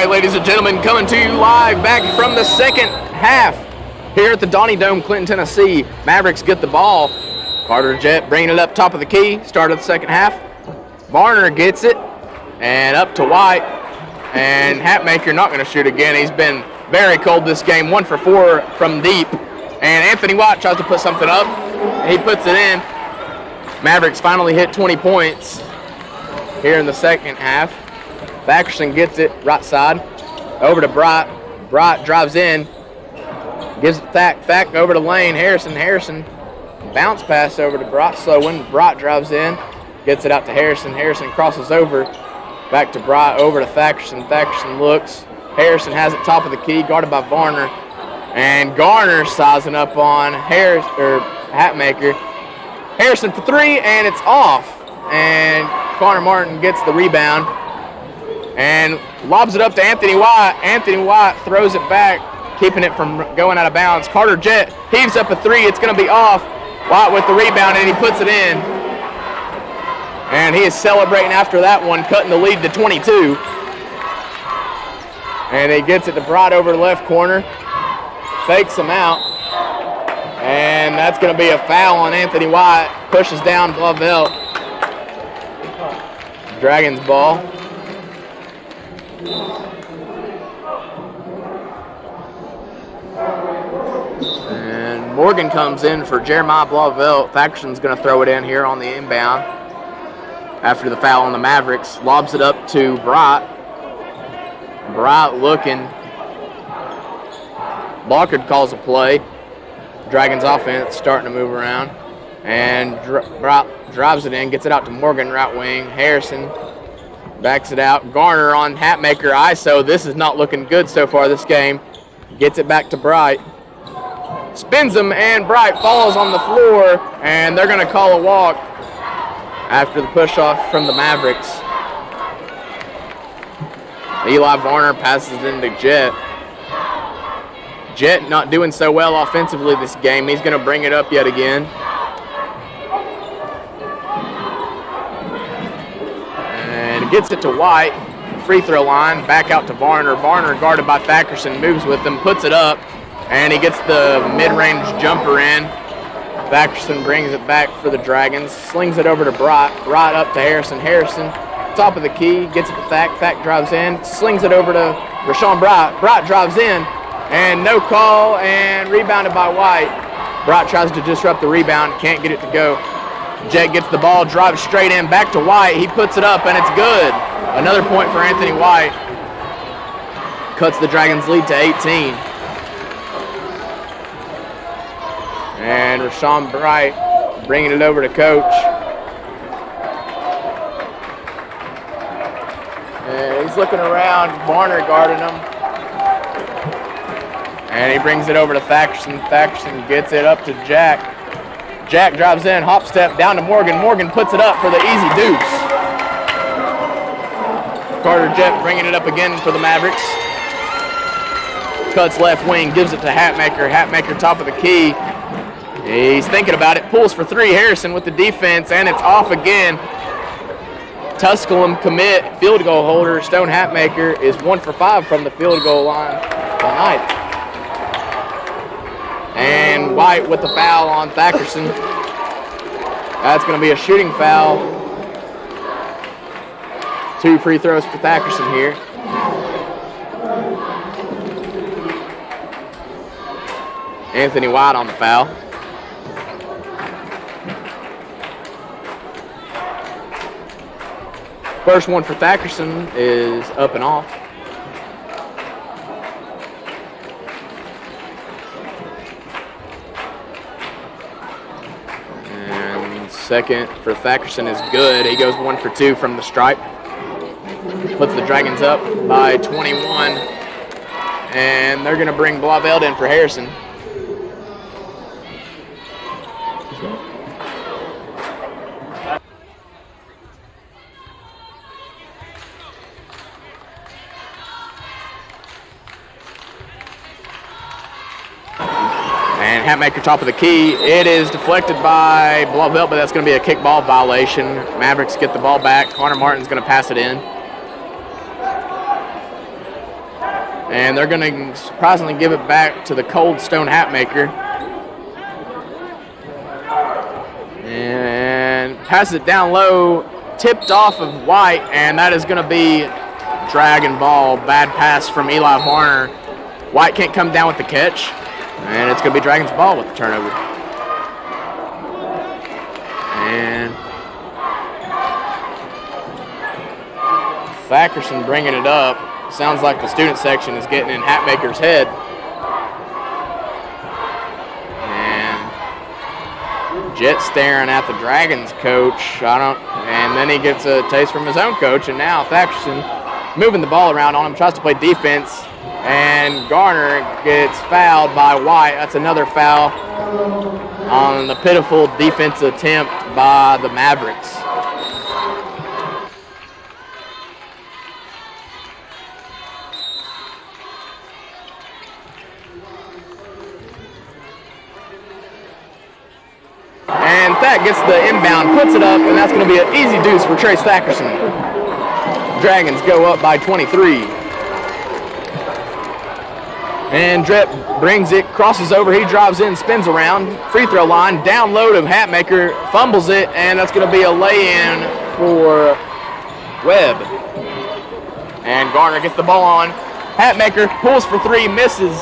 right, ladies and gentlemen, coming to you live back from the second half here at the Donnie Dome, Clinton, Tennessee. Mavericks get the ball. Carter Jett bringing it up top of the key, start of the second half. Varner gets it, and up to White. And Hatmaker not going to shoot again. He's been very cold this game, 1 for 4 from deep. And Anthony White tries to put something up. He puts it in. Mavericks finally hit 20 points here in the second half. Thackerson gets it right side over to Bright. Bright drives in, gives it Thack over to Lane. Harrison bounce pass over to Bright. So when Bright drives in, gets it out to Harrison. Harrison crosses over, back to Bright, over to Thackerson. Thackerson looks. Harrison has it top of the key, guarded by Varner. And Garner sizing up on Hatmaker. Harrison for 3, and it's off. And Connor Martin gets the rebound and lobs it up to Anthony White. Anthony White throws it back, keeping it from going out of bounds. Carter Jett heaves up a 3. It's going to be off. White with the rebound, and he puts it in. And he is celebrating after that one, cutting the lead to 22. And he gets it to Bright over the left corner. Fakes him out. And that's going to be a foul on Anthony White. Pushes down Blavelt. Dragons ball. And Morgan comes in for Jeremiah Blavelt. Thackerson's going to throw it in here on the inbound after the foul on the Mavericks. Lobs it up to Bright. Bright looking. Blockard calls a play. Dragons offense starting to move around. And Bright drives it in, gets it out to Morgan, right wing. Harrison backs it out. Garner on Hatmaker ISO. This is not looking good so far this game. Gets it back to Bright. Spins him, and Bright falls on the floor, and they're going to call a walk after the push-off from the Mavericks. Eli Varner passes it into Jett. Jett not doing so well offensively this game. He's going to bring it up yet again. And gets it to White. Free throw line. Back out to Varner. Varner guarded by Thackerson. Moves with him. Puts it up. And he gets the mid-range jumper in. Thackerson brings it back for the Dragons. Slings it over to Bright. Bright up to Harrison. Harrison, top of the key. Gets it to Thack. Thack drives in. Slings it over to Rashawn Bright. Bright drives in. And no call, and rebounded by White. Bright tries to disrupt the rebound, can't get it to go. Jett gets the ball, drives straight in, back to White. He puts it up, and it's good. Another point for Anthony White. Cuts the Dragons' lead to 18. And Rashawn Bright bringing it over to Coach. And he's looking around, Varner guarding him. And he brings it over to Thackerson. Thackerson gets it up to Jack. Jack drives in, hop step down to Morgan. Morgan puts it up for the easy deuce. Carter Jett bringing it up again for the Mavericks. Cuts left wing, gives it to Hatmaker. Hatmaker top of the key. He's thinking about it, pulls for 3. Harrison with the defense, and it's off again. Tusculum commit, field goal holder. Stone Hatmaker is 1 for 5 from the field goal line tonight. And White with the foul on Thackerson. That's going to be a shooting foul. 2 free throws for Thackerson here. Anthony White on the foul. First one for Thackerson is up and off. Second for Thackerson is good. He goes 1 for 2 from the stripe. Puts the Dragons up by 21. And they're going to bring Blavelt in for Harrison. And Hatmaker top of the key. It is deflected by Blavelt, but that's going to be a kickball violation. Mavericks get the ball back. Connor Martin's going to pass it in. And they're going to surprisingly give it back to the Cold Stone Hatmaker. And passes it down low, tipped off of White, and that is going to be Dragon ball. Bad pass from Eli Varner. White can't come down with the catch, and it's going to be Dragons ball with the turnover. And Thackerson bringing it up. Sounds like the student section is getting in Hatmaker's head. And Jet staring at the Dragons coach. And then he gets a taste from his own coach, and now Thackerson moving the ball around on him, tries to play defense, and Garner gets fouled by White. That's another foul on the pitiful defense attempt by the Mavericks. And Thack gets the inbound, puts it up, and that's going to be an easy deuce for Trace Thackerson. Dragons go up by 23. And Drep brings it, crosses over, he drives in, spins around, free throw line, down low to Hatmaker, fumbles it, and that's going to be a lay-in for Webb. And Garner gets the ball on. Hatmaker pulls for three, misses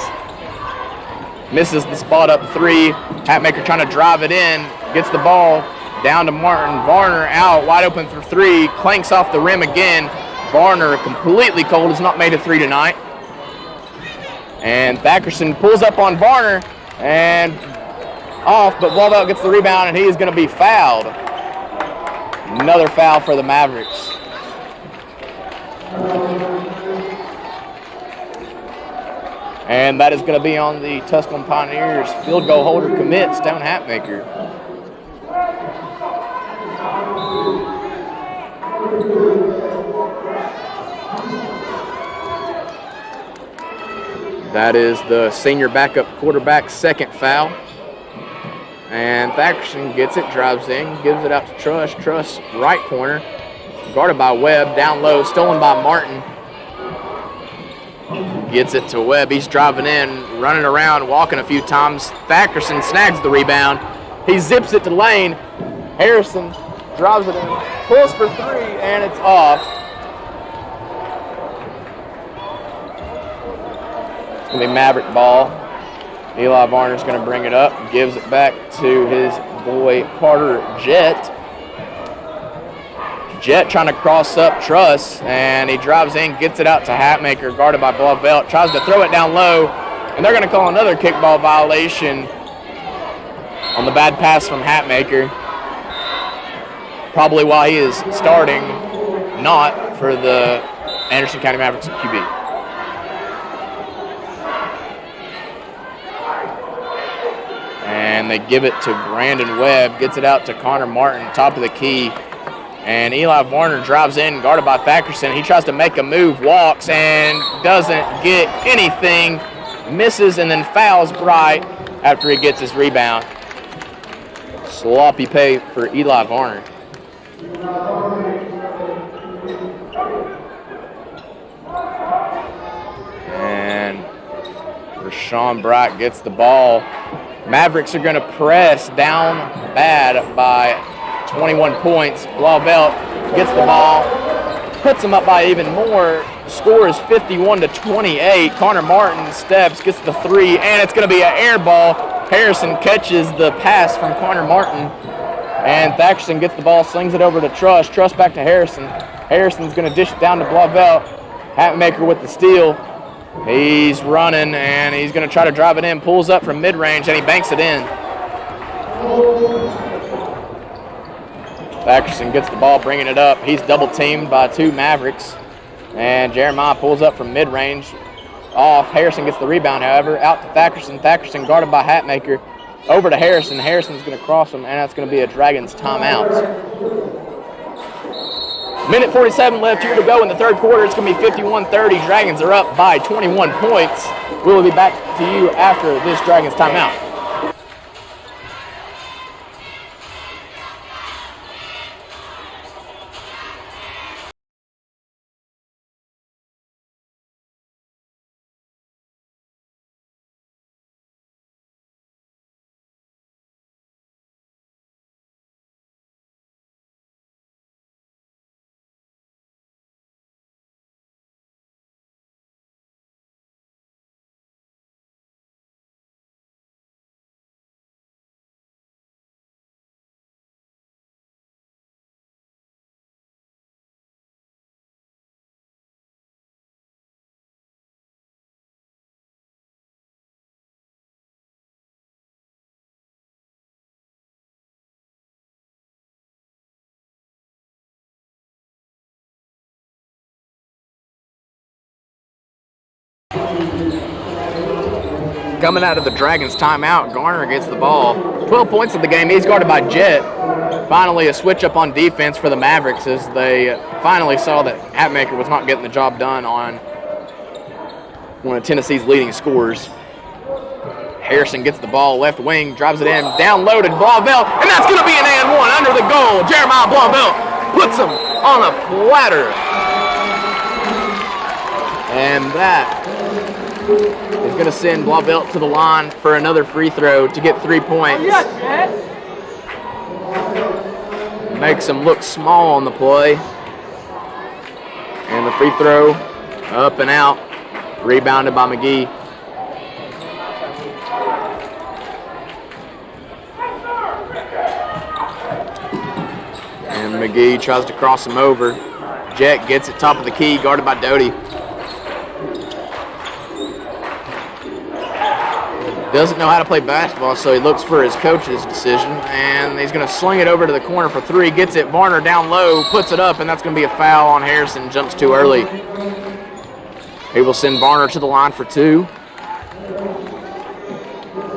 the spot up three. Hatmaker trying to drive it in, gets the ball down to Martin. Varner out, wide open for three, clanks off the rim again. Varner completely cold, has not made a three tonight. And Thackerson pulls up on Varner and off, but Blauvelt gets the rebound and he is going to be fouled. Another foul for the Mavericks. And that is going to be on the Tusculum Pioneers field goal holder commit, Stone Hatmaker. That is the senior backup quarterback's second foul. And Thackerson gets it, drives in, gives it out to Truss. Truss, right corner, guarded by Webb, down low, stolen by Martin. Gets it to Webb. He's driving in, running around, walking a few times. Thackerson snags the rebound. He zips it to Lane. Harrison drives it in, pulls for three, and it's off. It's going to be Maverick ball. Eli Varner's going to bring it up, gives it back to his boy Carter Jett. Jett trying to cross up Truss, and he drives in, gets it out to Hatmaker, guarded by Blauvelt, tries to throw it down low, and they're going to call another kickball violation on the bad pass from Hatmaker. Probably while he is starting, not for the Anderson County Mavericks QB. And they give it to Brandon Webb, gets it out to Connor Martin, top of the key. And Eli Varner drives in, guarded by Thackerson. He tries to make a move, walks, and doesn't get anything. Misses and then fouls Bright after he gets his rebound. Sloppy pay for Eli Varner. And Rashawn Bright gets the ball. Mavericks are going to press down bad by 21 points. Blauvelt gets the ball, puts them up by even more. Score is 51-28. Connor Martin steps, gets the three, and it's going to be an air ball. Harrison catches the pass from Connor Martin, and Thackerson gets the ball, slings it over to Truss. Truss back to Harrison. Harrison's going to dish it down to Blauvelt. Hatmaker with the steal. He's running, and he's going to try to drive it in. Pulls up from mid-range, and he banks it in. Thackerson gets the ball, bringing it up. He's double-teamed by two Mavericks. And Jeremiah pulls up from mid-range. Off. Harrison gets the rebound, however. Out to Thackerson. Thackerson guarded by Hatmaker. Over to Harrison. Harrison's going to cross him, and that's going to be a Dragons timeout. Minute 47 left here to go in the third quarter. It's going to be 51-30. Dragons are up by 21 points. We'll be back to you after this Dragons timeout. Coming out of the Dragons timeout, Garner gets the ball. 12 points in the game. He's guarded by Jet. Finally a switch up on defense for the Mavericks as they finally saw that Hatmaker was not getting the job done on one of Tennessee's leading scorers. Harrison gets the ball, left wing, drives it in, down low to Blauvelt, and that's going to be an and one under the goal. Jeremiah Blauvelt puts him on a platter. And that is going to send Blauvelt to the line for another free throw to get 3 points. Makes him look small on the play. And the free throw up and out, rebounded by McGee. And McGee tries to cross him over. Jet gets it top of the key, guarded by Doty. Doesn't know how to play basketball, so he looks for his coach's decision, and he's going to sling it over to the corner for three. Gets it, Varner down low, puts it up, and that's going to be a foul on Harrison. Jumps too early. He will send Varner to the line for two.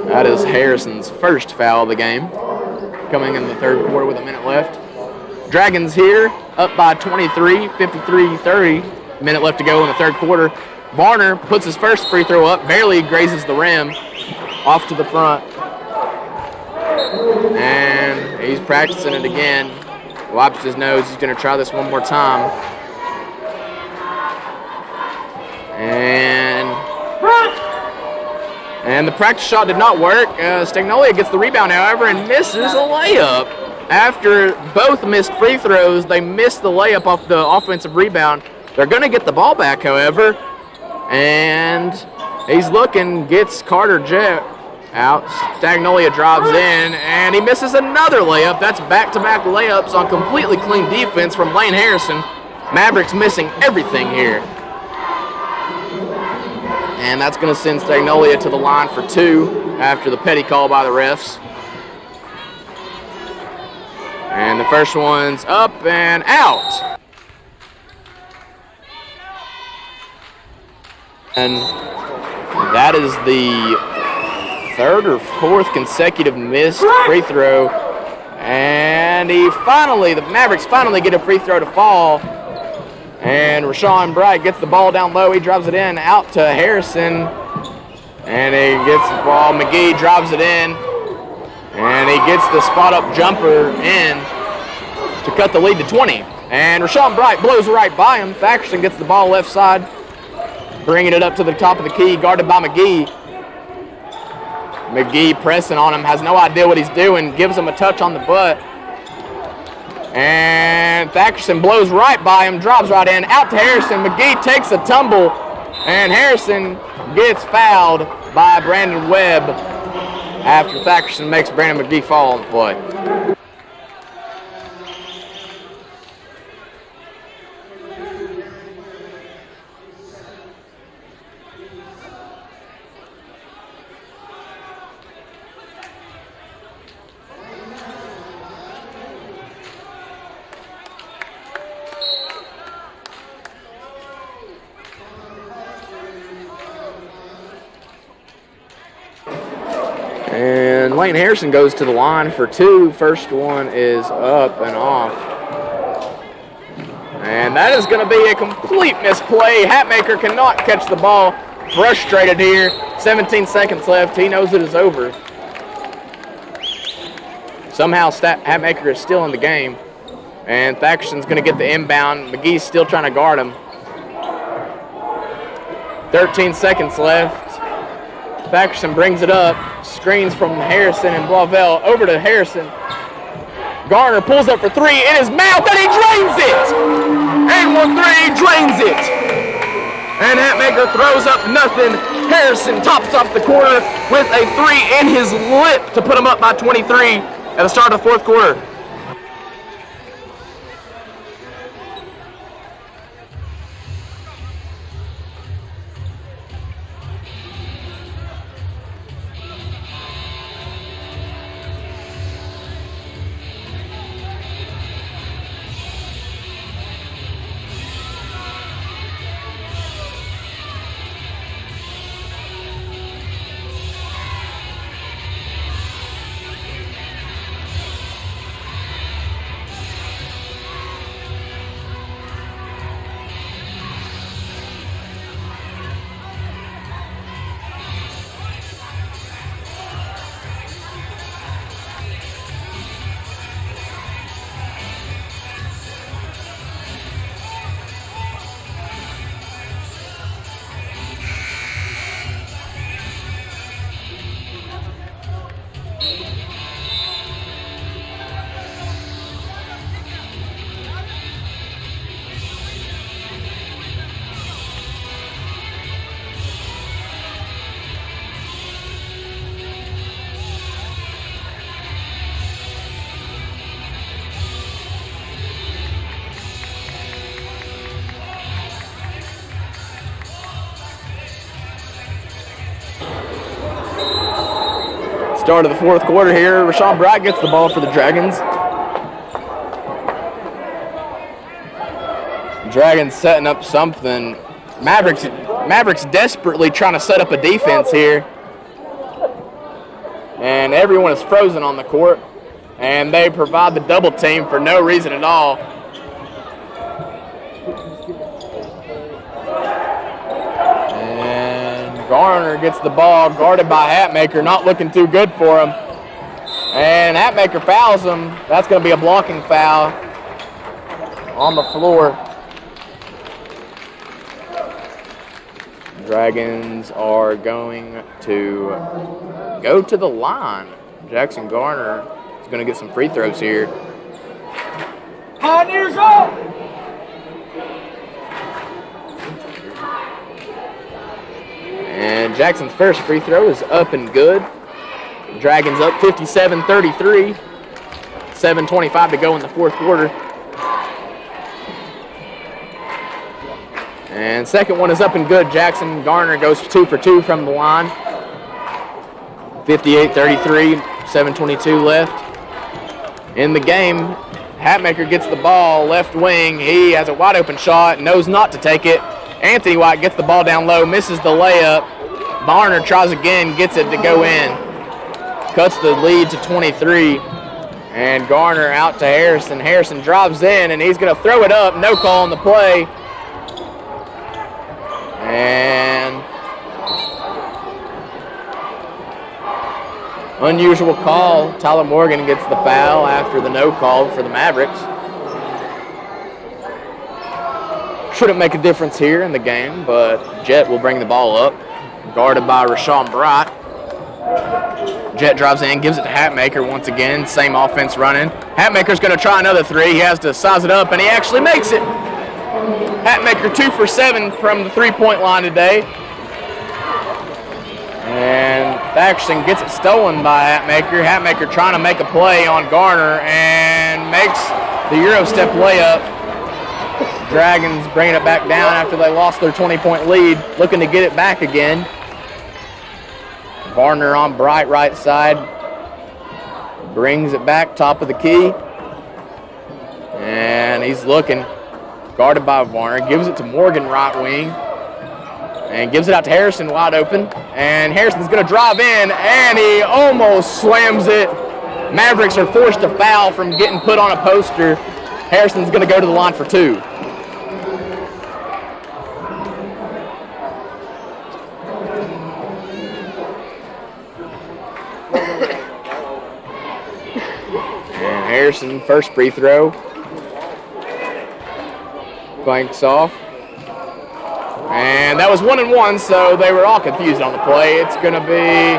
That is Harrison's first foul of the game, coming in the third quarter with a minute left. Dragons here, up by 23, 53-30. Minute left to go in the third quarter. Varner puts his first free throw up, barely grazes the rim. Off to the front. And he's practicing it again. Wipes his nose. He's going to try this one more time. And the practice shot did not work. Stagnolia gets the rebound, however, and misses a layup. After both missed free throws, they missed the layup off the offensive rebound. They're going to get the ball back, however. And he's looking, gets Carter Jet out. Stagnolia drives in, and he misses another layup. That's back-to-back layups on completely clean defense from Lane Harrison. Mavericks missing everything here. And that's going to send Stagnolia to the line for two after the petty call by the refs. And the first one's up and out. And that is the third or fourth consecutive missed free throw. And the Mavericks finally get a free throw to fall. And Rashawn Bright gets the ball down low. He drives it in out to Harrison. And he gets the ball. McGee drives it in. And he gets the spot-up jumper in to cut the lead to 20. And Rashawn Bright blows right by him. Thackerson gets the ball left side, bringing it up to the top of the key, guarded by McGee. McGee pressing on him, has no idea what he's doing, gives him a touch on the butt. And Thackerson blows right by him, drops right in, out to Harrison. McGee takes a tumble, and Harrison gets fouled by Brandon Webb after Thackerson makes Brandon McGee fall on the play. And Lane Harrison goes to the line for two. First one is up and off. And that is going to be a complete misplay. Hatmaker cannot catch the ball. Frustrated here. 17 seconds left. He knows it is over. Somehow Hatmaker is still in the game. And Thackerson's going to get the inbound. McGee's still trying to guard him. 13 seconds left. Thackerson brings it up, screens from Harrison and Blauvelt over to Harrison. Garner pulls up for three in his mouth, and he drains it! And 1-3, drains it! And Hatmaker throws up nothing. Harrison tops off the quarter with a three in his lip to put him up by 23 at the start of the fourth quarter. Start of the fourth quarter here. Rashawn Bright gets the ball for the Dragons. Dragons setting up something. Mavericks desperately trying to set up a defense here. And everyone is frozen on the court. And they provide the double team for no reason at all. And Garner gets the ball guarded by Hatmaker, not looking too good for him. And Hatmaker fouls him. That's going to be a blocking foul on the floor. Dragons are going to go to the line. Jackson Garner is going to get some free throws here. Pioneers up! And Jackson's first free throw is up and good. Dragons up 57-33. 7:25 to go in the fourth quarter. And second one is up and good. Jackson Garner goes 2 for 2 from the line. 58-33, 7:22 left in the game. Hatmaker gets the ball left wing. He has a wide open shot, knows not to take it. Anthony White gets the ball down low, misses the layup. Garner tries again, gets it to go in. Cuts the lead to 23. And Garner out to Harrison. Harrison drives in, and he's going to throw it up. No call on the play. And unusual call. Tyler Morgan gets the foul after the no call for the Mavericks. Shouldn't make a difference here in the game, but Jet will bring the ball up. Guarded by Rashawn Bright. Jet drives in, gives it to Hatmaker once again. Same offense running. Hatmaker's going to try another three. He has to size it up, and he actually makes it. Hatmaker 2 for 7 from the three-point line today. And Thaxton gets it stolen by Hatmaker. Hatmaker trying to make a play on Garner and makes the Euro step layup. Dragons bringing it back down after they lost their 20-point lead, looking to get it back again. Varner on Bright right side. Brings it back, top of the key. And he's looking. Guarded by Varner. Gives it to Morgan right wing. And gives it out to Harrison wide open. And Harrison's going to drive in, and he almost slams it. Mavericks are forced to foul from getting put on a poster. Harrison's going to go to the line for 2. And Harrison, first free throw. Blanks off. And that was 1-1, so they were all confused on the play. It's going to be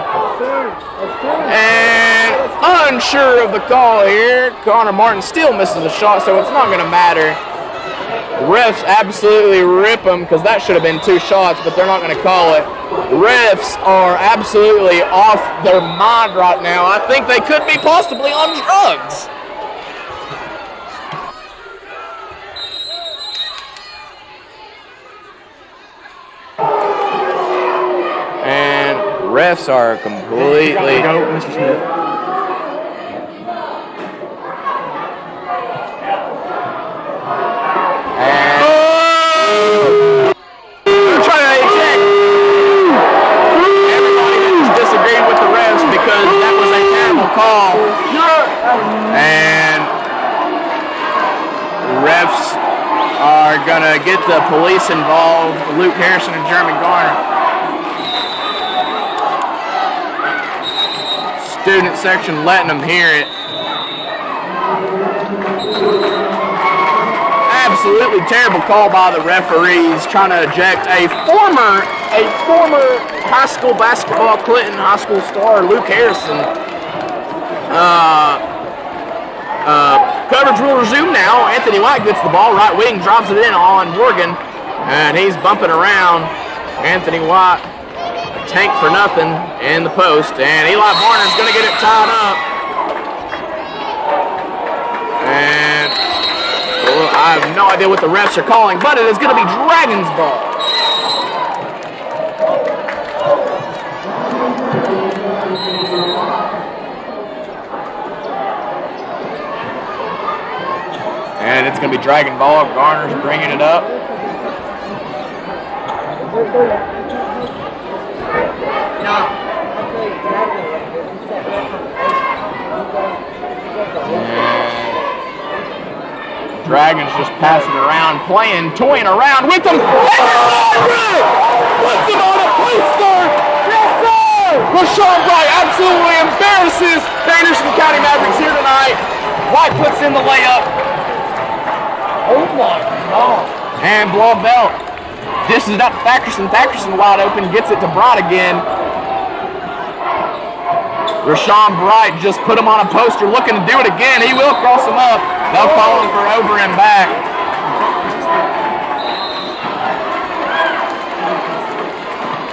unsure of the call here. Connor Martin still misses a shot, so it's not going to matter. Refs absolutely rip them because that should have been 2 shots, but they're not going to call it. Refs are absolutely off their mind right now. I think they could be possibly on drugs. And refs are completely... Go, Mr. Smith. They're trying to eject. Everybody is disagreeing with the refs because that was a terrible call. And refs are going to get the police involved, Luke Harrison and Jeremy Garner. Student section letting them hear it. Absolutely terrible call by the referees trying to eject a former high school basketball, Clinton High School star, Luke Harrison. Coverage will resume now. Anthony White gets the ball, right wing, drops it in on Morgan, and he's bumping around. Anthony White, a tank for nothing in the post, and Eli Varner's going to get it tied up. And I have no idea what the refs are calling, but it is going to be Dragons ball. And it's going to be Dragon ball. Garner's bringing it up. Dragons just passing around, toying around with them. Puts him on a place start. Yes, sir! Rashawn Bright absolutely embarrasses the Anderson County Mavericks here tonight. White puts in the layup. Oh my God. And Blauvelt dishes it up to Thackerson. Thackerson wide open, gets it to Bright again. Rashawn Bright just put him on a poster, looking to do it again. He will cross him up. They'll call him for over and back.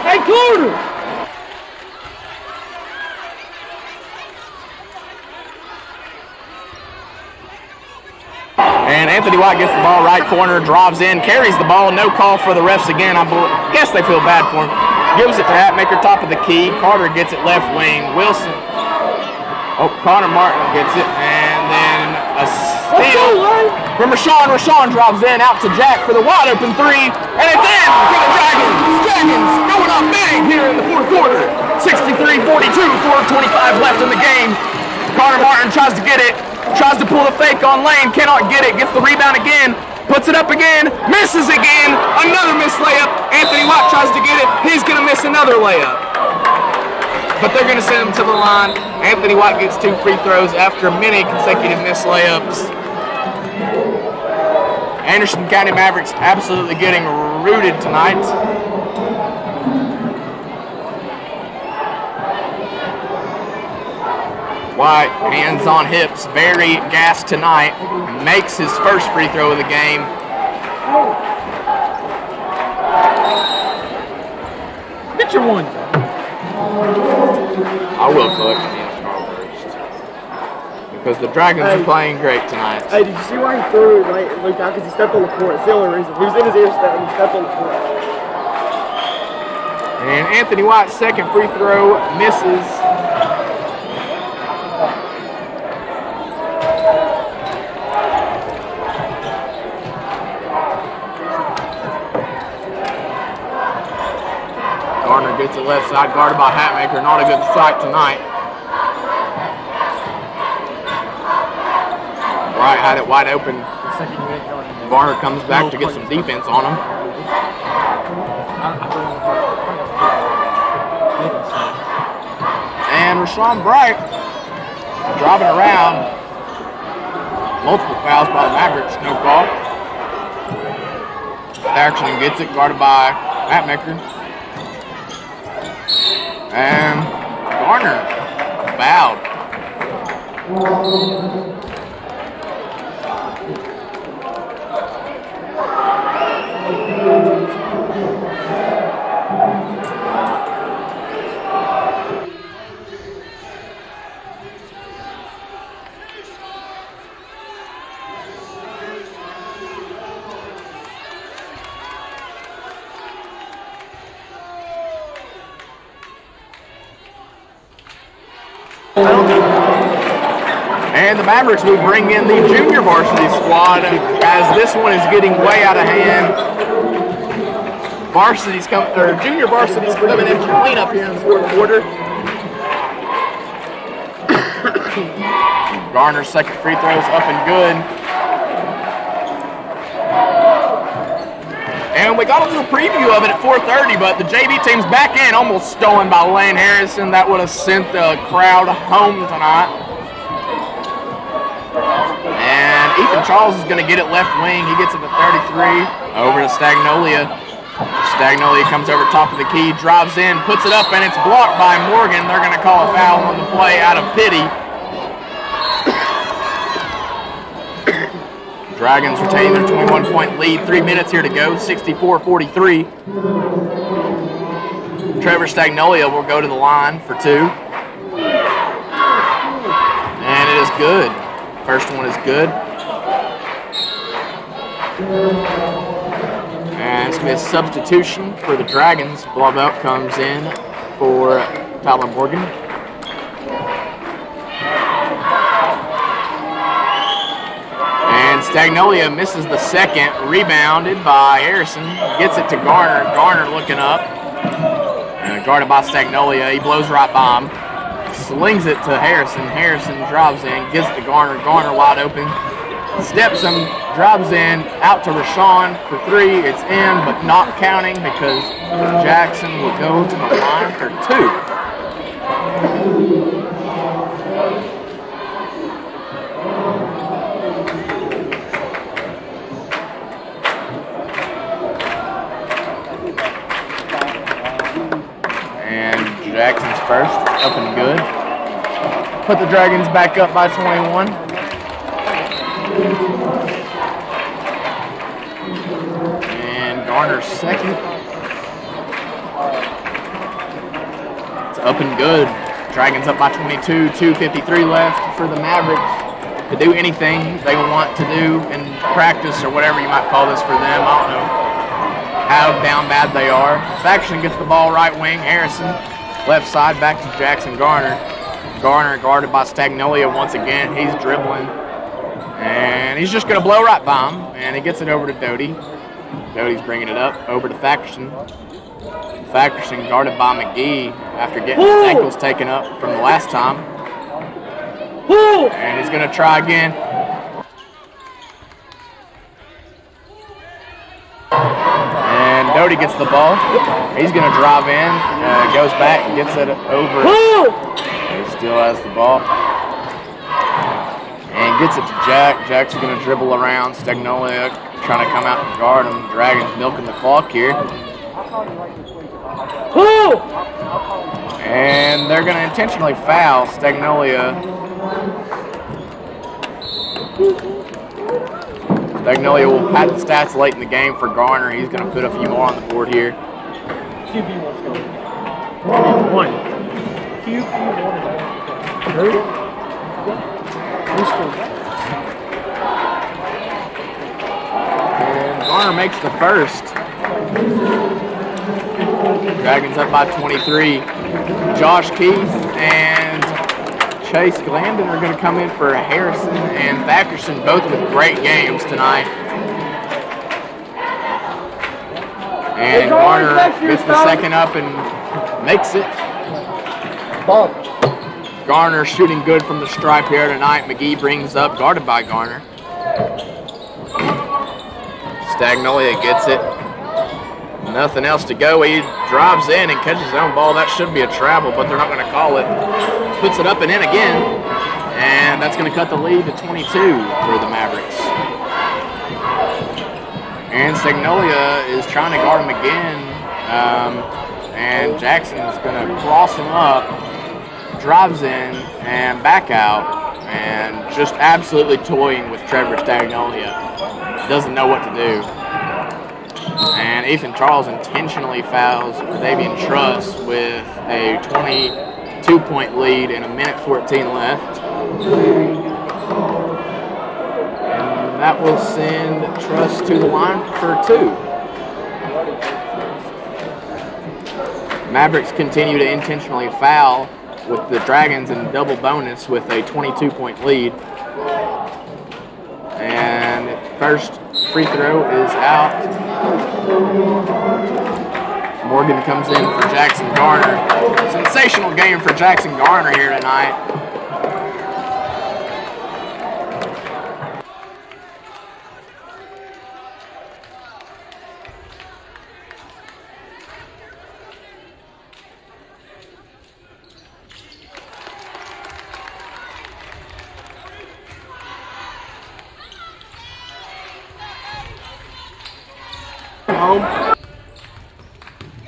Hey, Cluter! And Anthony White gets the ball right corner, drives in, carries the ball. No call for the refs again. I guess they feel bad for him. Gives it to Hatmaker, top of the key. Carter gets it left wing. Wilson. Oh, Connor Martin gets it. And then a steal from Rashawn. Rashawn drives in, out to Jack for the wide open three. And it's in for the Dragons. Dragons going up big here in the fourth quarter. 63-42, 4:25 left in the game. Connor Martin tries to get it. Tries to pull the fake on Lane. Cannot get it. Gets the rebound again. Puts it up again. Misses again. Another missed layup. Anthony White tries to get it. He's going to miss another layup. But they're going to send him to the line. Anthony White gets 2 free throws after many consecutive missed layups. Anderson County Mavericks absolutely getting rooted tonight. White, hands on hips, very gassed tonight. Makes his first free throw of the game. Get your one. I will collect the first. Because the Dragons are playing great tonight. Hey, did you see why he threw it right and looked out? Because he stepped on the court. It's the only reason. He was in his ear step and he stepped on the court. And Anthony White's second free throw misses. Garner gets it left side, guarded by Hatmaker. Not a good sight tonight. Wright had it wide open. Garner comes back to get some defense on him. And Rashawn Bright driving around. Multiple fouls by the Mavericks, no call. Action gets it, guarded by Hatmaker. And Garner fouled. And the Mavericks will bring in the junior varsity squad as this one is getting way out of hand. Junior varsity's coming in for cleanup here in the fourth quarter. Garner's second free throws up and good. And we got a little preview of it at 4:30, but the JV team's back in, almost stolen by Lane Harrison. That would have sent the crowd home tonight. And Ethan Charles is going to get it left wing. He gets it to 33. Over to Stagnolia. Stagnolia comes over top of the key, drives in, puts it up, and it's blocked by Morgan. They're going to call a foul on the play out of pity. Dragons retain their 21-point lead. 3 minutes here to go, 64-43. Trevor Stagnolia will go to the line for 2. And it is good. First one is good. And it's going to be a substitution for the Dragons. Blauvelt comes in for Tyler Morgan. Stagnolia misses the second, rebounded by Harrison, gets it to Garner. Garner looking up, guarded by Stagnolia. He blows right by him, slings it to Harrison. Harrison drives in, gives it to Garner. Garner wide open, steps him, drives in, out to Rashawn for three. It's in, but not counting because Jackson will go to the line for two. Jackson's first, up and good. Put the Dragons back up by 21. And Garner's second. It's up and good. Dragons up by 22, 2:53 left for the Mavericks to do anything they want to do in practice or whatever you might call this for them. I don't know how down bad they are. Faction gets the ball right wing. Harrison. Left side back to Jackson Garner. Garner guarded by Stagnolia once again. He's dribbling. And he's just going to blow right by him. And he gets it over to Doty. Doty's bringing it up over to Fackerson. Fackerson guarded by McGee after getting his ankles taken up from the last time. And he's going to try again. Doty gets the ball. He's going to drive in, goes back, and gets it over. He still has the ball. And gets it to Jack. Jack's going to dribble around. Stagnolia trying to come out and guard him. Dragons milking the clock here. And they're going to intentionally foul Stagnolia. Stagnolia will pad the stats late in the game for Garner. He's going to put a few more on the board here. QB1. And Garner makes the first. Dragons up by 23. Josh Keith and Chase Glandon are going to come in for Harrison and Thackerson, both with great games tonight. And Garner gets the second up and makes it. Garner shooting good from the stripe here tonight. McGee brings up, guarded by Garner. Stagnolia gets it. Nothing else to go. He drives in and catches his own ball. That should be a travel, but they're not going to call it. Puts it up and in again. And that's going to cut the lead to 22 for the Mavericks. And Stagnolia is trying to guard him again. And Jackson's going to cross him up, drives in, and back out. And just absolutely toying with Trevor Stagnolia. Doesn't know what to do. And Ethan Charles intentionally fouls Davian Truss with a 22-point lead and a minute 14 left. And that will send Truss to the line for two. Mavericks continue to intentionally foul with the Dragons in double bonus with a 22-point lead. And first free throw is out. Morgan comes in for Jackson Garner. Sensational game for Jackson Garner here tonight.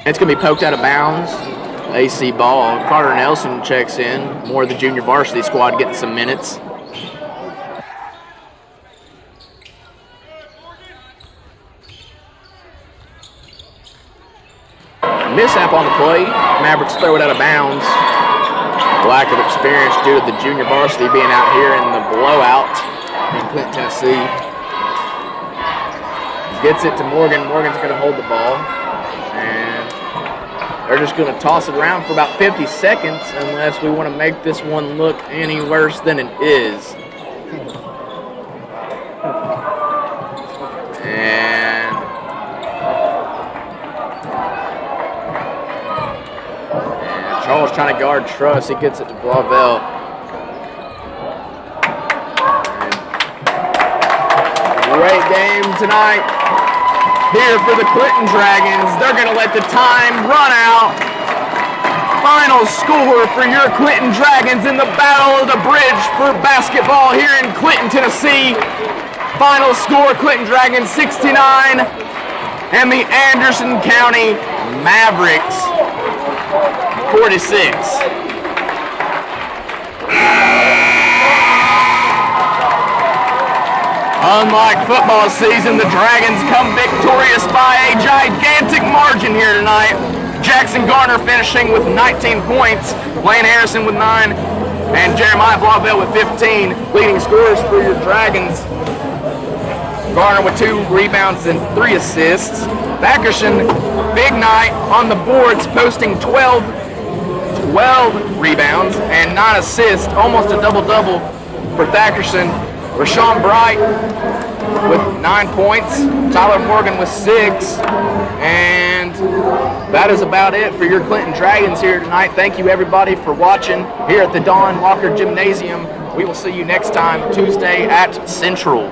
It's going to be poked out of bounds. AC ball. Carter Nelson checks in. More of the junior varsity squad getting some minutes. Mishap on the play. Mavericks throw it out of bounds. Lack of experience due to the junior varsity being out here in the blowout in Clinton, Tennessee. Gets it to Morgan. Morgan's going to hold the ball. And they're just going to toss it around for about 50 seconds unless we want to make this one look any worse than it is. trying to guard Truss. He gets it to Blauvelt. Great game tonight here for the Clinton Dragons. They're going to let the time run out. Final score for your Clinton Dragons in the Battle of the Bridge for basketball here in Clinton, Tennessee. Final score, Clinton Dragons 69 and the Anderson County Mavericks 46. Unlike football season, the Dragons come victorious by a gigantic margin here tonight. Jackson Garner finishing with 19 points, Lane Harrison with 9, and Jeremiah Blauvelt with 15. Leading scorers for your Dragons. Garner with 2 rebounds and 3 assists. Thackerson, big night on the boards, posting 12 rebounds and 9 assists, almost a double-double for Thackerson. Rashawn Bright with 9 points, Tyler Morgan with 6, and that is about it for your Clinton Dragons here tonight. Thank you everybody for watching here at the Don Walker Gymnasium. We will see you next time, Tuesday at Central.